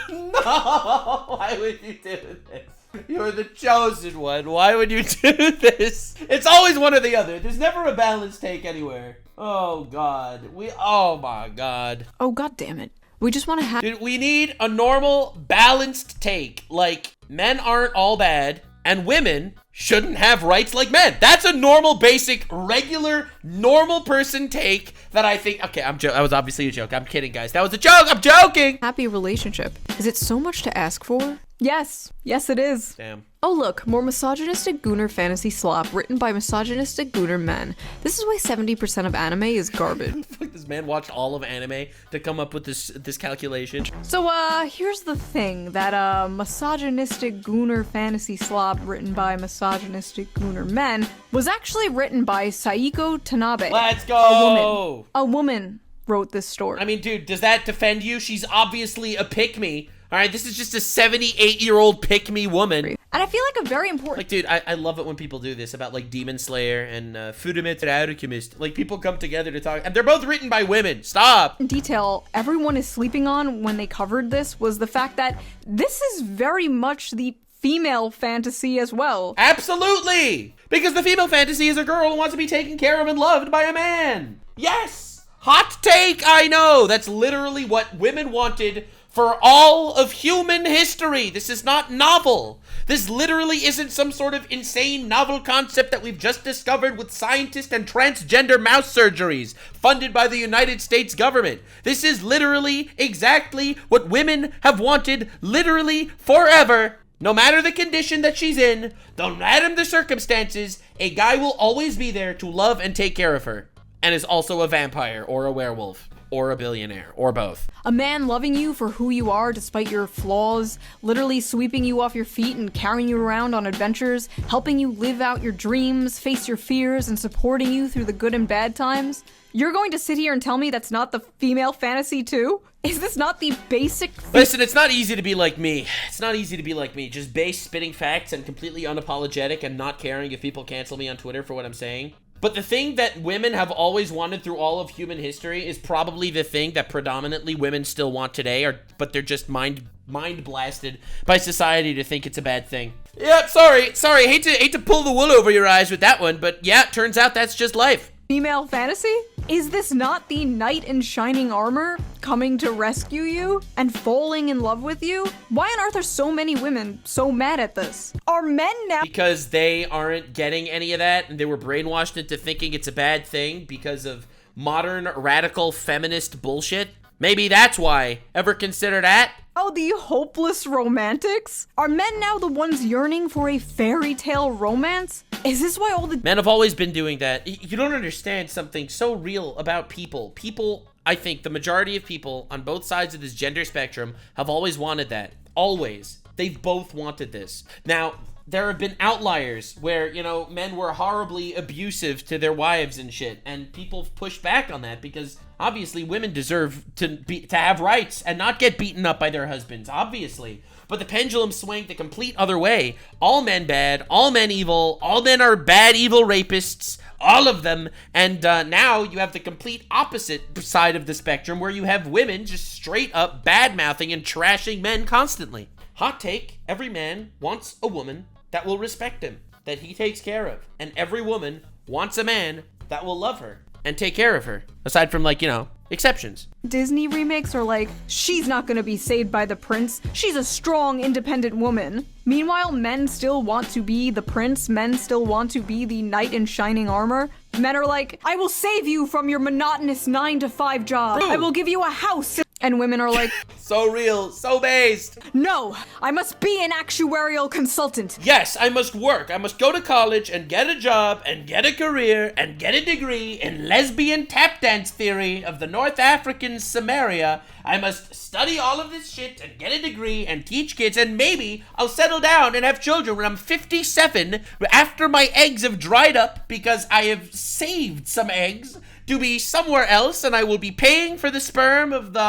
No! Why would you do this? You're the chosen one. Why would you do this? It's always one or the other. There's never a balanced take anywhere. Oh, God. Oh, my God. Oh, God damn it. We just want to have... Dude, we need a normal, balanced take. Like, men aren't all bad, and women shouldn't have rights like men. That's a normal, basic, regular, normal person take that I think... Okay, that was obviously a joke. I'm kidding, guys. That was a joke. I'm joking. Happy relationship. Is it so much to ask for? Yes. Yes, it is. Damn. Oh, look, more misogynistic Gooner fantasy slop written by misogynistic Gooner men. This is why 70% of anime is garbage. Like this man watched all of anime to come up with this calculation. So, here's the thing. That, misogynistic Gooner fantasy slop written by misogynistic Gooner men was actually written by Saiko Tanabe. Let's go! A woman wrote this story. I mean, dude, does that defend you? She's obviously a pick-me. All right, this is just a 78-year-old pick-me woman. And I feel like a very important... Like, dude, I love it when people do this about, like, Demon Slayer and Fudometer Alchemist. Like, people come together to talk, and they're both written by women. Stop! detail everyone is sleeping on when they covered this was the fact that this is very much the female fantasy as well. Absolutely! Because the female fantasy is a girl who wants to be taken care of and loved by a man. Yes! Hot take, I know! That's literally what women wanted for all of human history. This is not novel. This literally isn't some sort of insane novel concept that we've just discovered with scientist and transgender mouse surgeries funded by the United States government. This is literally exactly what women have wanted literally forever. No matter the condition that she's in, no matter the circumstances, a guy will always be there to love and take care of her. And is also a vampire or a werewolf. Or a billionaire, or both. A man loving you for who you are despite your flaws, literally sweeping you off your feet and carrying you around on adventures, helping you live out your dreams, face your fears, and supporting you through the good and bad times. You're going to sit here and tell me that's not the female fantasy too? Is this not the basic... Listen, it's not easy to be like me. It's not easy to be like me. Just base spitting facts and completely unapologetic and not caring if people cancel me on Twitter for what I'm saying. But the thing that women have always wanted through all of human history is probably the thing that predominantly women still want today, but they're just mind blasted by society to think it's a bad thing. Yeah, sorry, hate to pull the wool over your eyes with that one, but yeah, turns out that's just life. Female fantasy? Is this not the knight in shining armor coming to rescue you and falling in love with you? Why on earth are so many women so mad at this? Are men now— Because they aren't getting any of that and they were brainwashed into thinking it's a bad thing because of modern radical feminist bullshit. Maybe that's why. Ever consider that? Oh, the hopeless romantics? Are men now the ones yearning for a fairy tale romance? Is this why all the Men have always been doing that. You don't understand something so real about people. People, I think the majority of people on both sides of this gender spectrum have always wanted that. Always. They've both wanted this. Now, there have been outliers where, you know, men were horribly abusive to their wives and shit, and people pushed back on that because obviously women deserve to have rights and not get beaten up by their husbands, obviously. But the pendulum swung the complete other way. All men bad, all men evil, all men are bad, evil rapists, all of them. And now you have the complete opposite side of the spectrum where you have women just straight up bad-mouthing and trashing men constantly. Hot take, every man wants a woman that will respect him, that he takes care of. And every woman wants a man that will love her and take care of her. Aside from, like, you know, exceptions. Disney remakes are like, she's not gonna be saved by the prince. She's a strong, independent woman. Meanwhile, men still want to be the prince. Men still want to be the knight in shining armor. Men are like, I will save you from your monotonous 9-to-5 job. I will give you a house. And women are like, so real, so based. No, I must be an actuarial consultant. Yes, I must work. I must go to college and get a job and get a career and get a degree in lesbian tap dance theory of the North African Samaria. I must study all of this shit and get a degree and teach kids, and maybe I'll settle down and have children when I'm 57 after my eggs have dried up because I have saved some eggs to be somewhere else, and I will be paying for the sperm of the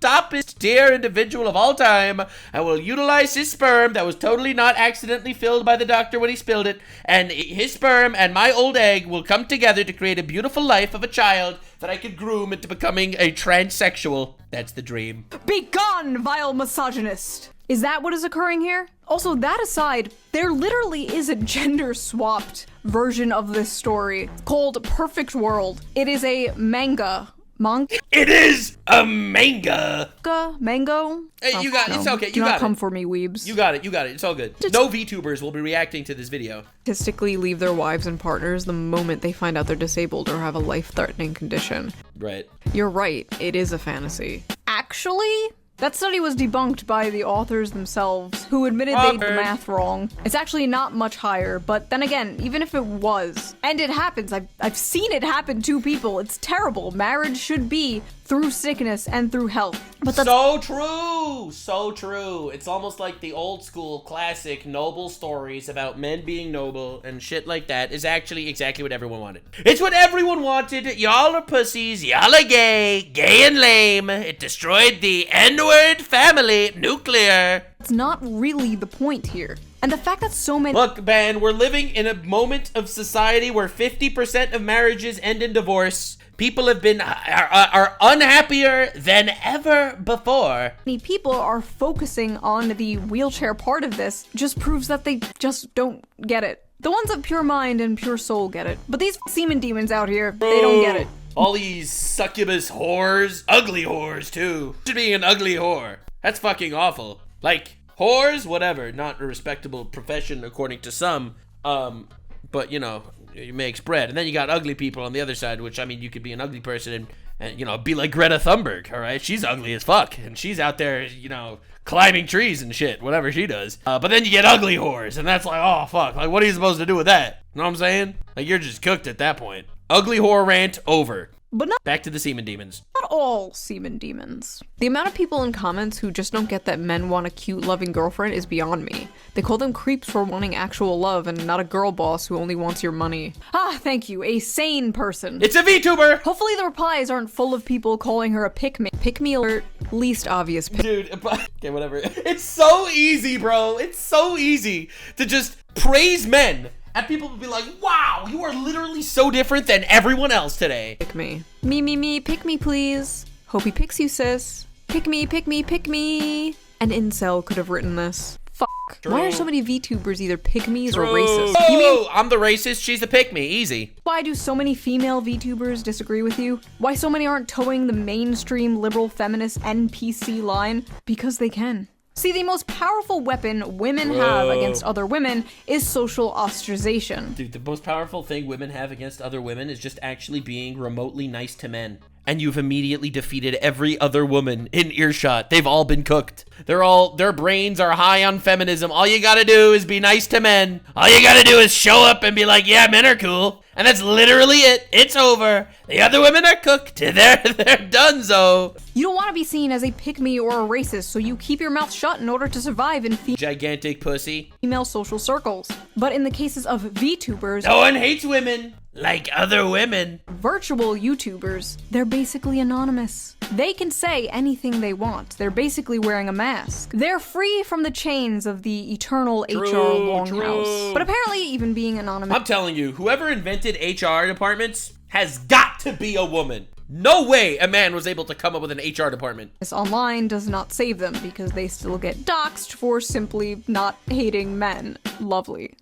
toppest tier individual of all time. I will utilize his sperm that was totally not accidentally filled by the doctor when he spilled it, and his sperm and my old egg will come together to create a beautiful life of a child that I could groom into becoming a transsexual. That's the dream. Be gone, vile misogynist! Is that what is occurring here? Also, that aside, there literally is a gender-swapped version of this story called Perfect World. It is a manga. It is a manga. Mango? Hey, you got it. It's okay. Do not come for me, weebs. You got it. It's all good. No VTubers will be reacting to this video. Statistically leave their wives and partners the moment they find out they're disabled or have a life-threatening condition. Right. You're right. It is a fantasy. Actually, that study was debunked by the authors themselves, who admitted they did the math wrong. It's actually not much higher, but then again, even if it was, and it happens, I've seen it happen to people, it's terrible. Marriage should be through sickness and through health. But that's so true! So true. It's almost like the old school classic noble stories about men being noble and shit like that is actually exactly what everyone wanted. It's what everyone wanted. Y'all are pussies. Y'all are gay and lame. It destroyed the N-word family. Nuclear. It's not really the point here. And the fact that so many— Look, man, we're living in a moment of society where 50% of marriages end in divorce. People have been are unhappier than ever before. People are focusing on the wheelchair part of this just proves that they just don't get it. The ones of pure mind and pure soul get it. But these semen demons out here, they don't get it. All these succubus whores, ugly whores too. Just being an ugly whore. That's fucking awful. Like, whores, whatever, not a respectable profession according to some, but you know, it makes bread. And then you got ugly people on the other side, which, I mean, you could be an ugly person and you know, be like Greta Thunberg, all right? She's ugly as fuck, and she's out there, you know, climbing trees and shit, whatever she does. But then you get ugly whores, and that's like, oh, fuck, like, what are you supposed to do with that? You know what I'm saying? Like, you're just cooked at that point. Ugly whore rant over. But not back to the semen demons. Not all semen demons. The amount of people in comments who just don't get that men want a cute, loving girlfriend is beyond me. They call them creeps for wanting actual love and not a girl boss who only wants your money. Ah, thank you, a sane person. It's a VTuber! Hopefully the replies aren't full of people calling her a pick-me. Pick-me alert, least obvious pick. Dude, okay, whatever. It's so easy, bro. It's so easy to just praise men. And people will be like, wow, you are literally so different than everyone else today. Pick me. Me, pick me, please. Hope he picks you, sis. Pick me, pick me, pick me. An incel could have written this. Fuck. True. Why are so many VTubers either pick-me's or True. racist? Oh, You mean I'm the racist, she's the pick-me, easy. why do so many female VTubers disagree with you? Why so many aren't towing the mainstream liberal feminist NPC line? Because they can. See, the most powerful weapon women have against other women is social ostracization. Dude, the most powerful thing women have against other women is just actually being remotely nice to men. and you've immediately defeated every other woman in earshot. They've all been cooked. Their brains are high on feminism. All you gotta do is be nice to men. All you gotta do is show up and be like, yeah, men are cool. And that's literally it. It's over. The other women are cooked. They're donezo. You don't want to be seen as a pick-me or a racist, so you keep your mouth shut in order to survive in Gigantic pussy. female social circles. But in the cases of VTubers, No one hates women like other women. virtual YouTubers, they're basically anonymous. They can say anything they want. They're basically wearing a mask. They're free from the chains of the eternal HR longhouse. But apparently, even being anonymous I'm telling you, whoever invented HR departments has got to be a woman. No way a man was able to come up with an HR department. online does not save them because they still get doxxed for simply not hating men. Lovely.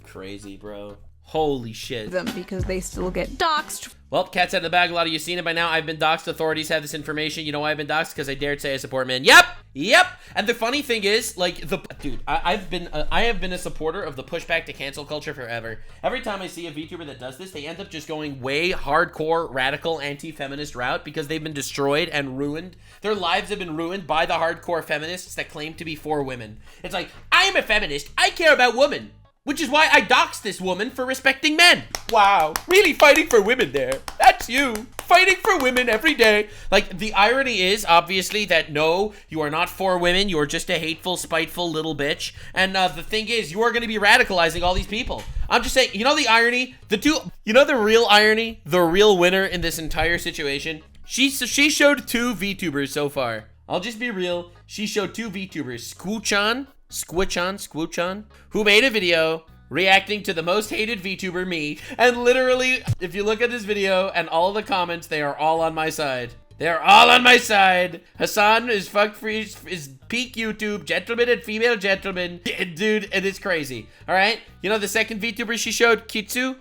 Crazy, bro. Holy shit. Them because they still get doxxed. Well, cat's out of the bag. A lot of you seen it by now. I've been doxxed. Authorities have this information. You know why I've been doxxed? Because I dared say I support men. Yep. And the funny thing is, like, I have been a supporter of the pushback to cancel culture forever. Every time I see a VTuber that does this, they end up just going way hardcore, radical, anti-feminist route because they've been destroyed and ruined. Their lives have been ruined by the hardcore feminists that claim to be for women. It's like, I'm a feminist. I care about women. Which is why I doxed this woman for respecting men. Wow. Really fighting for women there. That's you. Fighting for women every day. Like, the irony is, obviously, that no, you are not for women. You are just a hateful, spiteful little bitch. And the thing is, you are going to be radicalizing all these people. I'm just saying, you know the irony? You know the real irony? The real winner in this entire situation? She showed 2 VTubers so far. I'll just be real. She showed 2 VTubers. Squoochan, who made a video reacting to the most hated VTuber, me. And literally, if you look at this video and all the comments, they are all on my side. They're all on my side. Hassan is fuck free, is peak YouTube, gentleman and female gentleman. Dude, it is crazy. All right. You know the second VTuber she showed, Kitsu?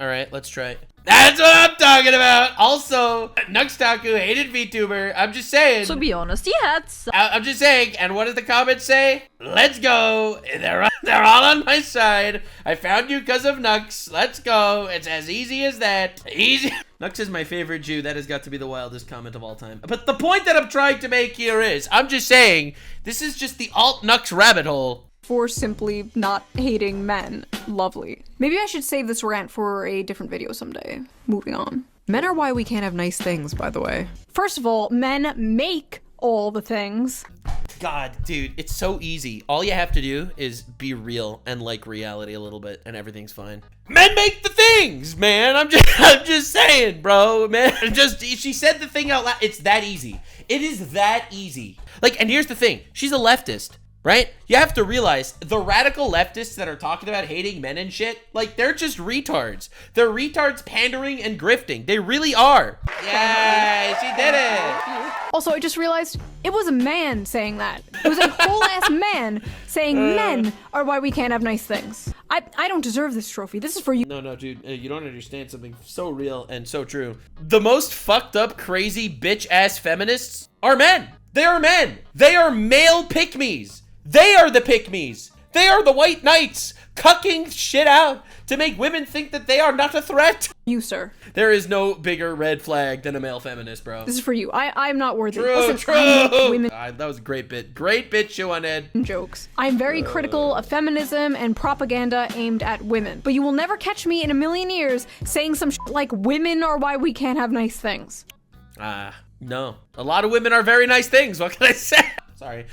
All right, let's try it. That's what I'm talking about. Also, Taku hated VTuber. I'm just saying. To be honest, he had some. I'm just saying. And what does the comments say? Let's go. They're all on my side. I found you because of Nux. Let's go. It's as easy as that. Easy. Nux is my favorite Jew. That has got to be the wildest comment of all time. But the point that I'm trying to make here is, I'm just saying, this is just the alt Nux rabbit hole. For simply not hating men. Lovely. Maybe I should save this rant for a different video someday. Moving on. Men are why we can't have nice things, by the way. First of all, men make all the things. God, dude, it's so easy. All you have to do is be real and like reality a little bit, and everything's fine. Men make the things, man. I'm just saying, bro, man. She said the thing out loud. It's that easy. It is that easy. Like, and here's the thing. She's a leftist. Right? You have to realize the radical leftists that are talking about hating men and shit, like, they're just retards. They're retards pandering and grifting. They really are. Yeah, she did it. Also, I just realized it was a man saying that. It was a whole ass man saying men are why we can't have nice things. I don't deserve this trophy. This is for you. No, dude, you don't understand something so real and so true. The most fucked up, crazy, bitch-ass feminists are men. They are men. They are male pick-me's. They are the pick-me's. They are the white knights cucking shit out to make women think that they are not a threat. You, sir. There is no bigger red flag than a male feminist, bro. This is for you. I'm not worthy. True. I make women That was a great bit. Great bit, Ed. jokes. I'm very critical of feminism and propaganda aimed at women. But you will never catch me in a million years saying some shit like women are why we can't have nice things. No. A lot of women are very nice things. What can I say? Sorry.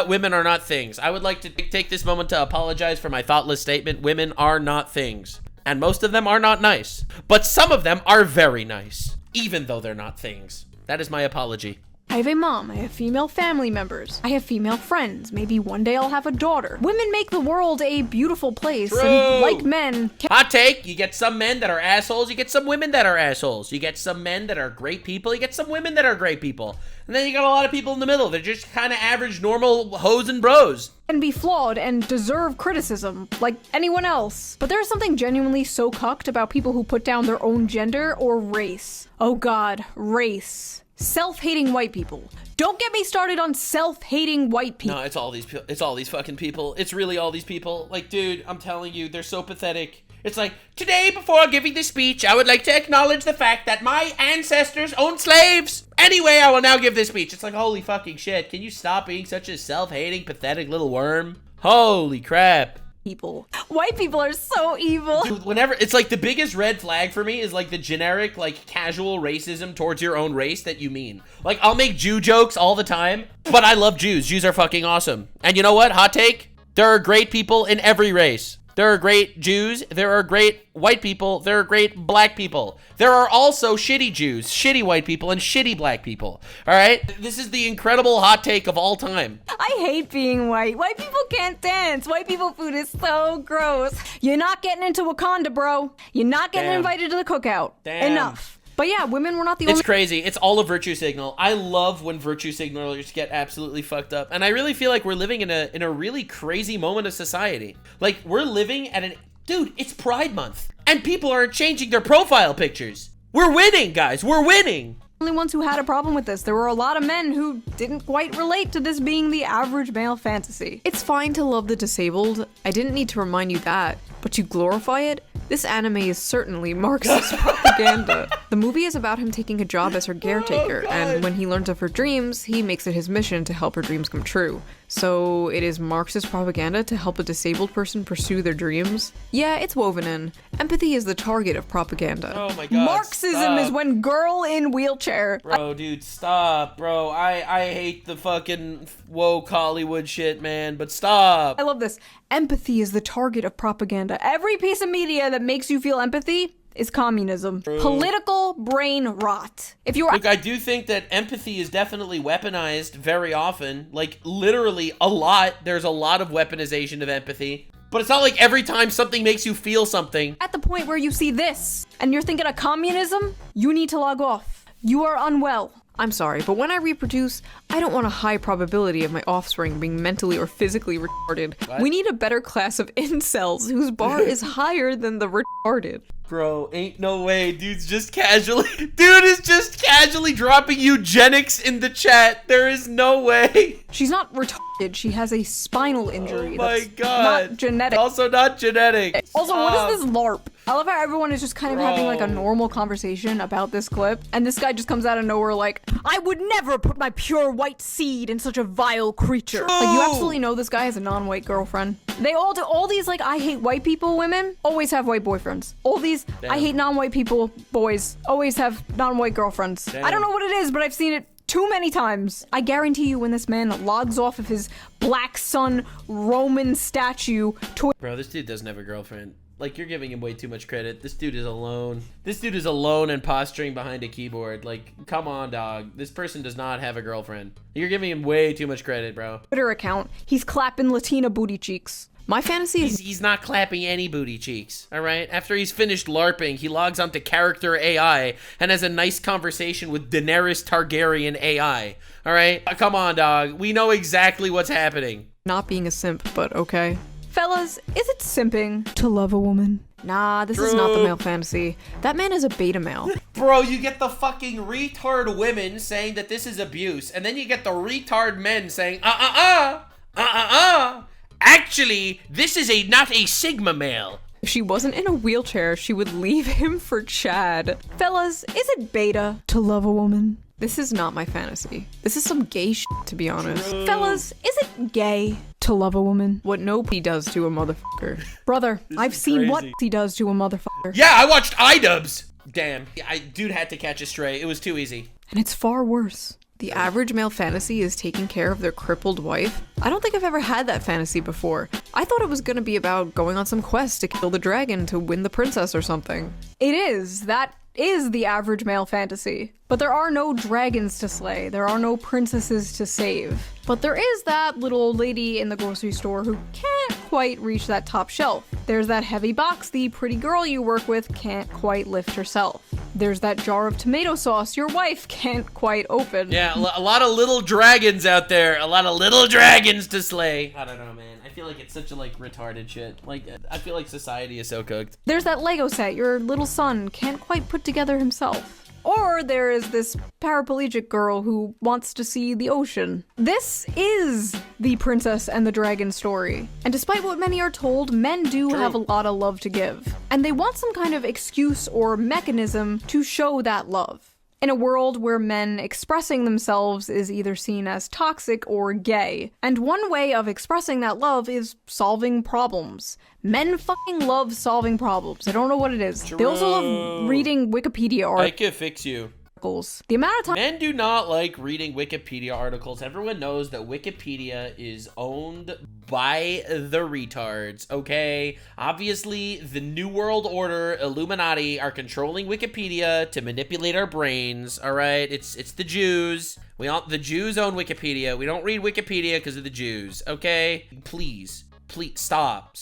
Women are not things. I would like to take this moment to apologize for my thoughtless statement. Women are not things. And most of them are not nice. But some of them are very nice, even though they're not things. That is my apology. I have a mom, I have female family members, I have female friends, maybe one day I'll have a daughter. Women make the world a beautiful place, True. And like men... Hot take, you get some men that are assholes, you get some women that are assholes. You get some men that are great people, you get some women that are great people. And then you got a lot of people in the middle. They're just kind of average, normal hoes and bros. And be flawed and deserve criticism, like anyone else. But there's something genuinely so cucked about people who put down their own gender or race. Oh god, race. Self-hating white people. Don't get me started on self-hating white people. No, it's all these fucking people. It's really all these people. Like, dude, I'm telling you, they're so pathetic. It's like, today, before giving this speech, I would like to acknowledge the fact that my ancestors owned slaves. Anyway, I will now give this speech. It's like, holy fucking shit. Can you stop being such a self-hating, pathetic little worm? Holy crap. People. White people are so evil. Dude, whenever, it's like the biggest red flag for me is like the generic, like casual racism towards your own race that you mean. Like, I'll make Jew jokes all the time, but I love Jews. Jews are fucking awesome. And you know what? Hot take? There are great people in every race. There are great Jews, there are great white people, there are great black people. There are also shitty Jews, shitty white people, and shitty black people. All right? This is the incredible hot take of all time. I hate being white. White people can't dance. White people food is so gross. You're not getting into Wakanda, bro. You're not getting invited to the cookout. Damn. Enough. But yeah, women were not the only... It's crazy. It's all a virtue signal. I love when virtue signalers get absolutely fucked up. And I really feel like we're living in a really crazy moment of society. Like, we're living at an... Dude, it's Pride Month. And people aren't changing their profile pictures. We're winning, guys. We're winning. Only ones who had a problem with this. There were a lot of men who didn't quite relate to this being the average male fantasy. It's fine to love the disabled. I didn't need to remind you that. But to glorify it? This anime is certainly Marxist propaganda. The movie is about him taking a job as her caretaker, and when he learns of her dreams, he makes it his mission to help her dreams come true. So it is Marxist propaganda to help a disabled person pursue their dreams? Yeah, it's woven in. Empathy is the target of propaganda. Oh my god, Marxism is when girl in wheelchair. Bro, dude, stop, bro. I hate the fucking woke Hollywood shit, man, but stop. I love this. Empathy is the target of propaganda. Every piece of media that makes you feel empathy is communism. True. Political brain rot. If you were... Look, I do think that empathy is definitely weaponized very often. Like, literally a lot. There's a lot of weaponization of empathy. But it's not like every time something makes you feel something. at the point where you see this, and you're thinking of communism, you need to log off. You are unwell. I'm sorry, but when I reproduce, I don't want a high probability of my offspring being mentally or physically retarded. What? We need a better class of incels whose bar is higher than the retarded. Bro, ain't no way. Dude is just casually dropping eugenics in the chat. There is no way. She's not retarded, she has a spinal injury. Oh my that's god. not genetic. Also not genetic. Also, what is this LARP? I love how everyone is just kind of having like a normal conversation about this clip, and this guy just comes out of nowhere like, I would never put my pure white seed in such a vile creature. True. Like, you absolutely know this guy has a non-white girlfriend. They all do, all these like, I hate white people women always have white boyfriends. All these, Damn. I hate non-white people boys always have non-white girlfriends. Damn. I don't know what it is, but I've seen it too many times. I guarantee you when this man logs off of his Black Sun Roman statue to... Bro, this dude doesn't have a girlfriend. Like, you're giving him way too much credit. This dude is alone. This dude is alone and posturing behind a keyboard. Like, come on, dog. This person does not have a girlfriend. You're giving him way too much credit, bro. Twitter account, he's clapping Latina booty cheeks. My fantasy is... He's not clapping any booty cheeks, all right? After he's finished LARPing, he logs onto Character AI and has a nice conversation with Daenerys Targaryen AI, all right? Come on, dog. We know exactly what's happening. not being a simp, but okay. Fellas, is it simping to love a woman? Nah, this is not the male fantasy. That man is a beta male. Bro, you get the fucking retard women saying that this is abuse, and then you get the retard men saying, actually, this is not a Sigma male. If she wasn't in a wheelchair, she would leave him for Chad. Fellas, is it beta to love a woman? This is not my fantasy. This is some gay shit, to be honest. True. Fellas, is it gay to love a woman? What no p does to a motherfucker. Brother, I've seen what he does to a motherfucker. Yeah, I watched iDubbbz. Damn. Dude had to catch a stray. It was too easy. And it's far worse. The average male fantasy is taking care of their crippled wife. I don't think I've ever had that fantasy before. I thought it was gonna be about going on some quest to kill the dragon to win the princess or something. It is. That is the average male fantasy. But there are no dragons to slay. There are no princesses to save. But there is that little old lady in the grocery store who can't quite reach that top shelf. There's that heavy box the pretty girl you work with can't quite lift herself. There's that jar of tomato sauce your wife can't quite open. Yeah, a lot of little dragons out there. A lot of little dragons to slay. I don't know, man. I feel like it's such a, retarded shit. I feel like society is so cooked. There's that Lego set your little son can't quite put together himself. Or there is this paraplegic girl who wants to see the ocean. This is the princess and the dragon story. And despite what many are told, men do have a lot of love to give. And they want some kind of excuse or mechanism to show that love. In a world where men expressing themselves is either seen as toxic or gay. And one way of expressing that love is solving problems. Men fucking love solving problems. I don't know what it is. They also love reading Wikipedia articles. I could fix you. The amount of time Men do not like reading Wikipedia articles. Everyone knows that Wikipedia is owned by the retards, okay? Obviously, the New World Order, Illuminati, are controlling Wikipedia to manipulate our brains, all right? It's the Jews. The Jews own Wikipedia. We don't read Wikipedia because of the Jews, okay? Please, stop.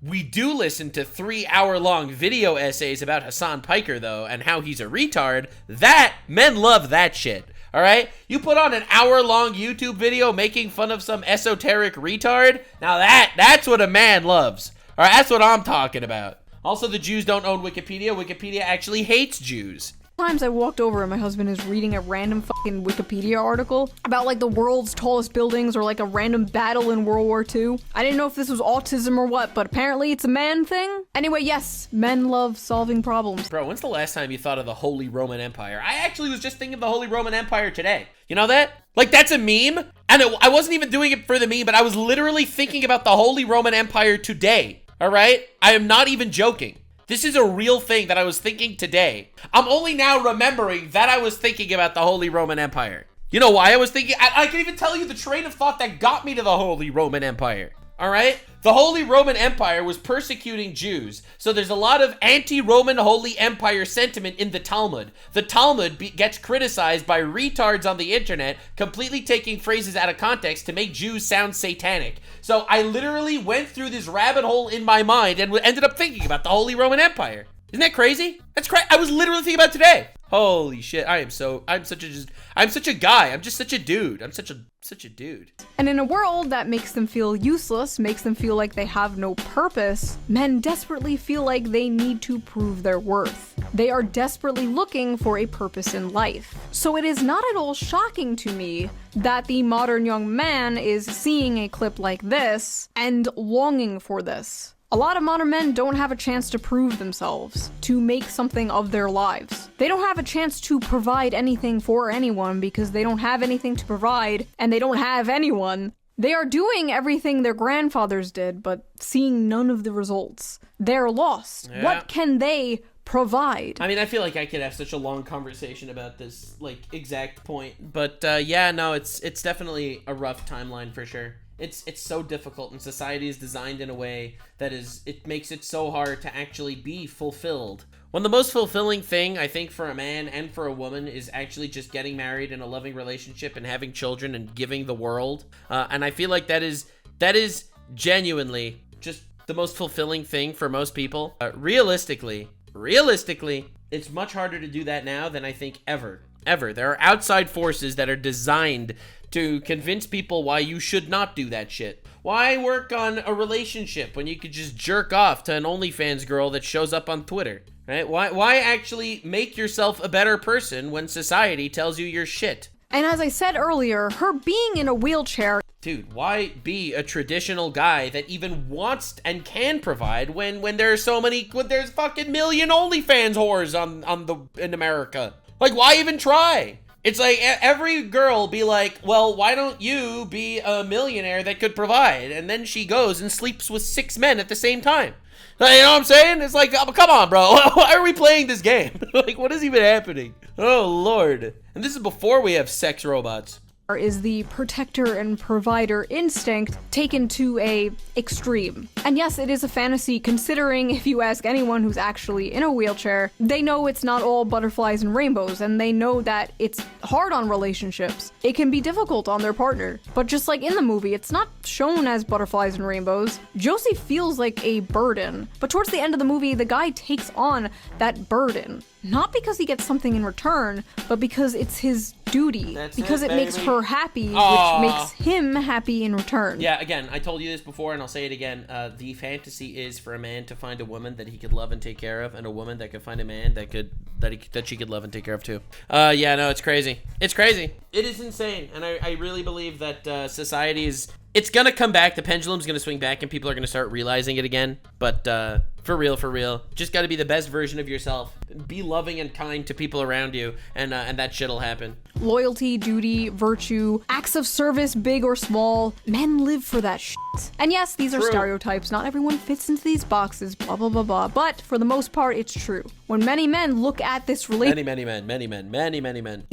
We do listen to 3-hour-long video essays about Hassan Piker, though, and how he's a retard. Men love that shit, all right? You put on an hour-long YouTube video making fun of some esoteric retard? Now that's what a man loves, all right? That's what I'm talking about. Also, the Jews don't own Wikipedia. Wikipedia actually hates Jews. Times I walked over and my husband is reading a random fucking Wikipedia article about like the world's tallest buildings or like a random battle in World War II. I didn't know if this was autism or what, but apparently it's a man thing. Anyway, yes, men love solving problems. Bro, when's the last time you thought of the Holy Roman Empire? I actually was just thinking of the Holy Roman Empire today. You know that? Like, that's a meme, and I wasn't even doing it for the meme, but I was literally thinking about the Holy Roman Empire today, all right? I am not even joking. This is a real thing that I was thinking today. I'm only now remembering that I was thinking about the Holy Roman Empire. You know why I was thinking? I can even tell you the train of thought that got me to the Holy Roman Empire. All right? The Holy Roman Empire was persecuting Jews. So there's a lot of anti-Roman Holy Empire sentiment in the Talmud. The Talmud gets criticized by retards on the internet, completely taking phrases out of context to make Jews sound satanic. So I literally went through this rabbit hole in my mind and ended up thinking about the Holy Roman Empire. Isn't that crazy? That's crazy. I was literally thinking about it today. Holy shit, I'm such a guy. I'm just such a dude. I'm such a dude. And in a world that makes them feel useless, makes them feel like they have no purpose, men desperately feel like they need to prove their worth. They are desperately looking for a purpose in life. So it is not at all shocking to me that the modern young man is seeing a clip like this and longing for this. A lot of modern men don't have a chance to prove themselves, to make something of their lives. They don't have a chance to provide anything for anyone because they don't have anything to provide, and they don't have anyone. They are doing everything their grandfathers did, but seeing none of the results. They're lost. Yeah. What can they provide? I mean, I feel like I could have such a long conversation about this, like, exact point. But, yeah, no, it's definitely a rough timeline for sure. It's so difficult, and society is designed in a way that it makes it so hard to actually be fulfilled. One of the most fulfilling thing, I think, for a man and for a woman is actually just getting married in a loving relationship and having children and giving the world. And I feel like that is genuinely just the most fulfilling thing for most people. Realistically, it's much harder to do that now than I think ever. There are outside forces that are designed to convince people why you should not do that shit. Why work on a relationship when you could just jerk off to an OnlyFans girl that shows up on Twitter, right? Why actually make yourself a better person when society tells you you're shit? And as I said earlier, her being in a wheelchair. Dude, why be a traditional guy that even wants and can provide when there's fucking million OnlyFans whores in America? Like, why even try? It's like every girl be like, well, why don't you be a millionaire that could provide? And then she goes and sleeps with 6 men at the same time. You know what I'm saying? It's like, oh, come on, bro. Why are we playing this game? Like, what is even happening? Oh, Lord. And this is before we have sex robots. Is the protector and provider instinct taken to a extreme. And yes, it is a fantasy, considering if you ask anyone who's actually in a wheelchair, they know it's not all butterflies and rainbows, and they know that it's hard on relationships. It can be difficult on their partner. But just like in the movie, it's not shown as butterflies and rainbows. Josie feels like a burden. But towards the end of the movie, the guy takes on that burden. Not because he gets something in return, but because it's his duty. Because it makes her happy, which makes him happy in return. Yeah, again, I told you this before, and I'll say it again. The fantasy is for a man to find a woman that he could love and take care of, and a woman that could find a man that could that she could love and take care of too. Yeah, no, it's crazy. It's crazy. It is insane, and I really believe that society is. It's gonna come back. The pendulum's gonna swing back, and people are gonna start realizing it again. But for real, just gotta be the best version of yourself. Be loving and kind to people around you, and that shit'll happen. Loyalty, duty, virtue, acts of service, big or small. Men live for that shit. And yes, these are stereotypes. Not everyone fits into these boxes, blah, blah, blah, blah. But for the most part, it's true. When many men look at this relationship, many men,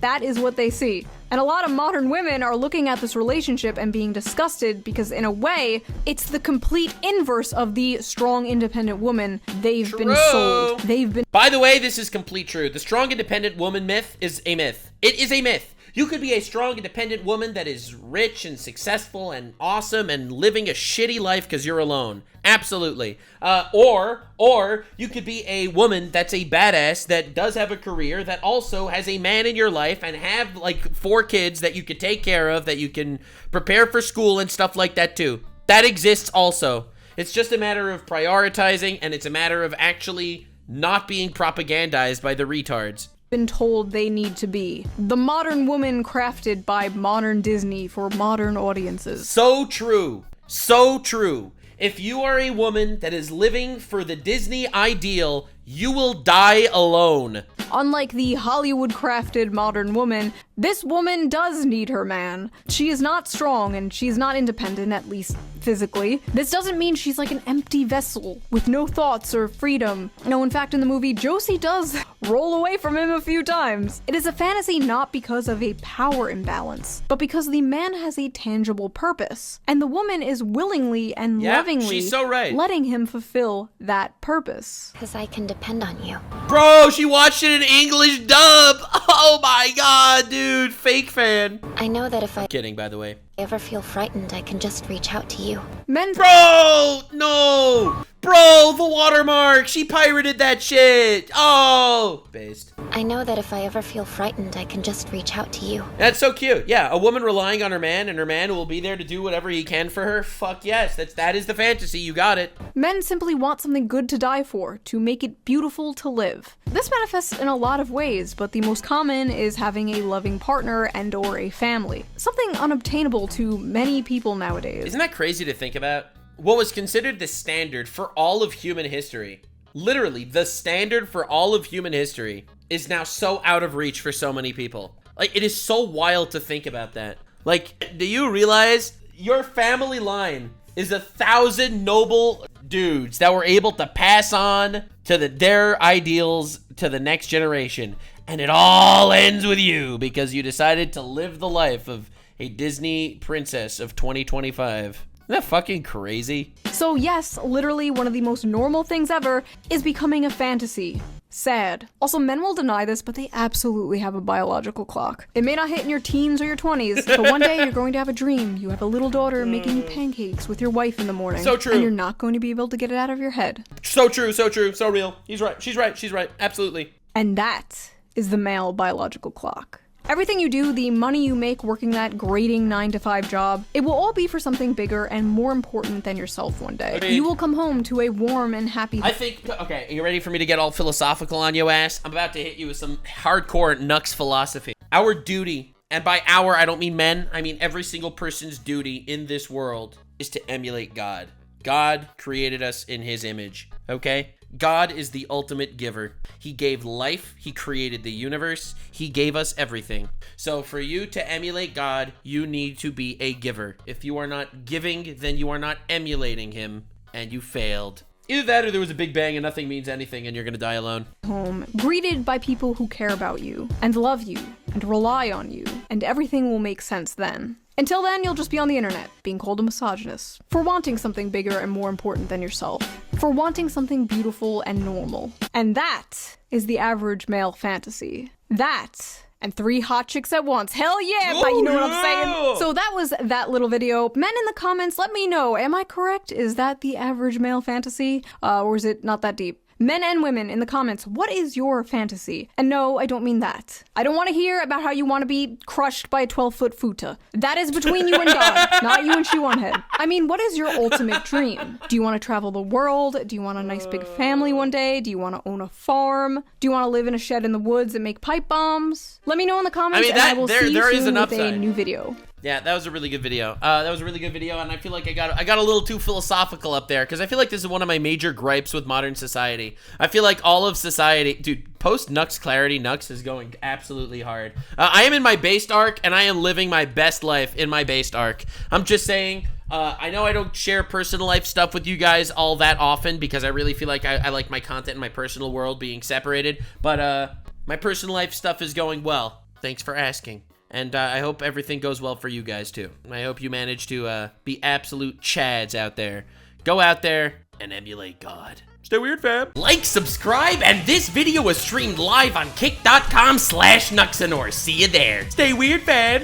that is what they see. And a lot of modern women are looking at this relationship and being disgusted because in a way, it's the complete inverse of the strong, independent woman they've been sold. By the way, this is complete true. The strong, independent woman myth is a myth. It is a myth. You could be a strong, independent woman that is rich and successful and awesome and living a shitty life because you're alone. Absolutely. Or you could be a woman that's a badass that does have a career that also has a man in your life and have like 4 kids that you could take care of, that you can prepare for school and stuff like that too. That exists also. It's just a matter of prioritizing, and it's a matter of actually not being propagandized by the retards. Been told they need to be. The modern woman crafted by modern Disney for modern audiences. So true. So true. If you are a woman that is living for the Disney ideal, you will die alone. Unlike the Hollywood-crafted modern woman, this woman does need her man. She is not strong and she's not independent, at least physically. This doesn't mean she's like an empty vessel with no thoughts or freedom. No, in fact, in the movie, Josie does roll away from him a few times. It is a fantasy not because of a power imbalance, but because the man has a tangible purpose, and the woman is willingly and lovingly she's so right. letting him fulfill that purpose. Because I can depend on you. Bro, she watched it in English dub. Oh my god, dude. Fake fan. I know that if I Kidding, by the way. ever feel frightened, I can just reach out to you. Bro, no. Bro, the watermark. She pirated that shit. Oh. Based. I know that if I ever feel frightened, I can just reach out to you. That's so cute. Yeah, a woman relying on her man, and her man will be there to do whatever he can for her. Fuck yes. That is the fantasy. You got it. Men simply want something good to die for, to make it beautiful to live. This manifests in a lot of ways, but the most common is having a loving partner and or a family. Something unobtainable to many people nowadays. Isn't that crazy to think about? What was considered the standard for all of human history, literally the standard for all of human history, is now so out of reach for so many people. Like, it is so wild to think about that. Like, do you realize your family line is 1,000 noble dudes that were able to pass on to their ideals to the next generation, and it all ends with you because you decided to live the life of a Disney princess of 2025. Isn't that fucking crazy? So yes, literally one of the most normal things ever is becoming a fantasy. Sad. Also, men will deny this, but they absolutely have a biological clock. It may not hit in your teens or your 20s, but one day you're going to have a dream. You have a little daughter making you pancakes with your wife in the morning. So true. And you're not going to be able to get it out of your head. So true, so true, so real. He's right. She's right. Absolutely. And that is the male biological clock. Everything you do, the money you make working that grating 9-to-5 job, it will all be for something bigger and more important than yourself one day. Agreed. You will come home to a warm and happy... Okay, are you ready for me to get all philosophical on you, ass? I'm about to hit you with some hardcore Nux philosophy. Our duty, and by our, I don't mean men, I mean every single person's duty in this world, is to emulate God. God created us in his image, okay? God is the ultimate giver. He gave life, he created the universe, he gave us everything. So for you to emulate God, you need to be a giver. If you are not giving, then you are not emulating him, and you failed. Either that or there was a big bang and nothing means anything and you're gonna die alone. Home, greeted by people who care about you, and love you, and rely on you, and everything will make sense then. Until then, you'll just be on the internet, being called a misogynist, for wanting something bigger and more important than yourself, for wanting something beautiful and normal. And that is the average male fantasy. That, and 3 hot chicks at once. Hell yeah, but you know what I'm saying? So that was that little video. Men in the comments, let me know, am I correct? Is that the average male fantasy? Or is it not that deep? Men and women in the comments, what is your fantasy? And no, I don't mean that. I don't want to hear about how you want to be crushed by a 12-foot futa. That is between you and God, not you and She-One-Head. I mean, what is your ultimate dream? Do you want to travel the world? Do you want a nice big family one day? Do you want to own a farm? Do you want to live in a shed in the woods and make pipe bombs? Let me know in the comments, and I will see you soon with a new video. Yeah, that was a really good video. And I feel like I got a little too philosophical up there, because I feel like this is one of my major gripes with modern society. I feel like all of society, dude, post Nux clarity, Nux is going absolutely hard. I am in my based arc, and I am living my best life in my based arc. I'm just saying, I know I don't share personal life stuff with you guys all that often, because I really feel like I like my content and my personal world being separated, but my personal life stuff is going well. Thanks for asking. And I hope everything goes well for you guys, too. I hope you manage to be absolute chads out there. Go out there and emulate God. Stay weird, fam. Like, subscribe, and this video was streamed live on kick.com/Nuxanor. See you there. Stay weird, fam.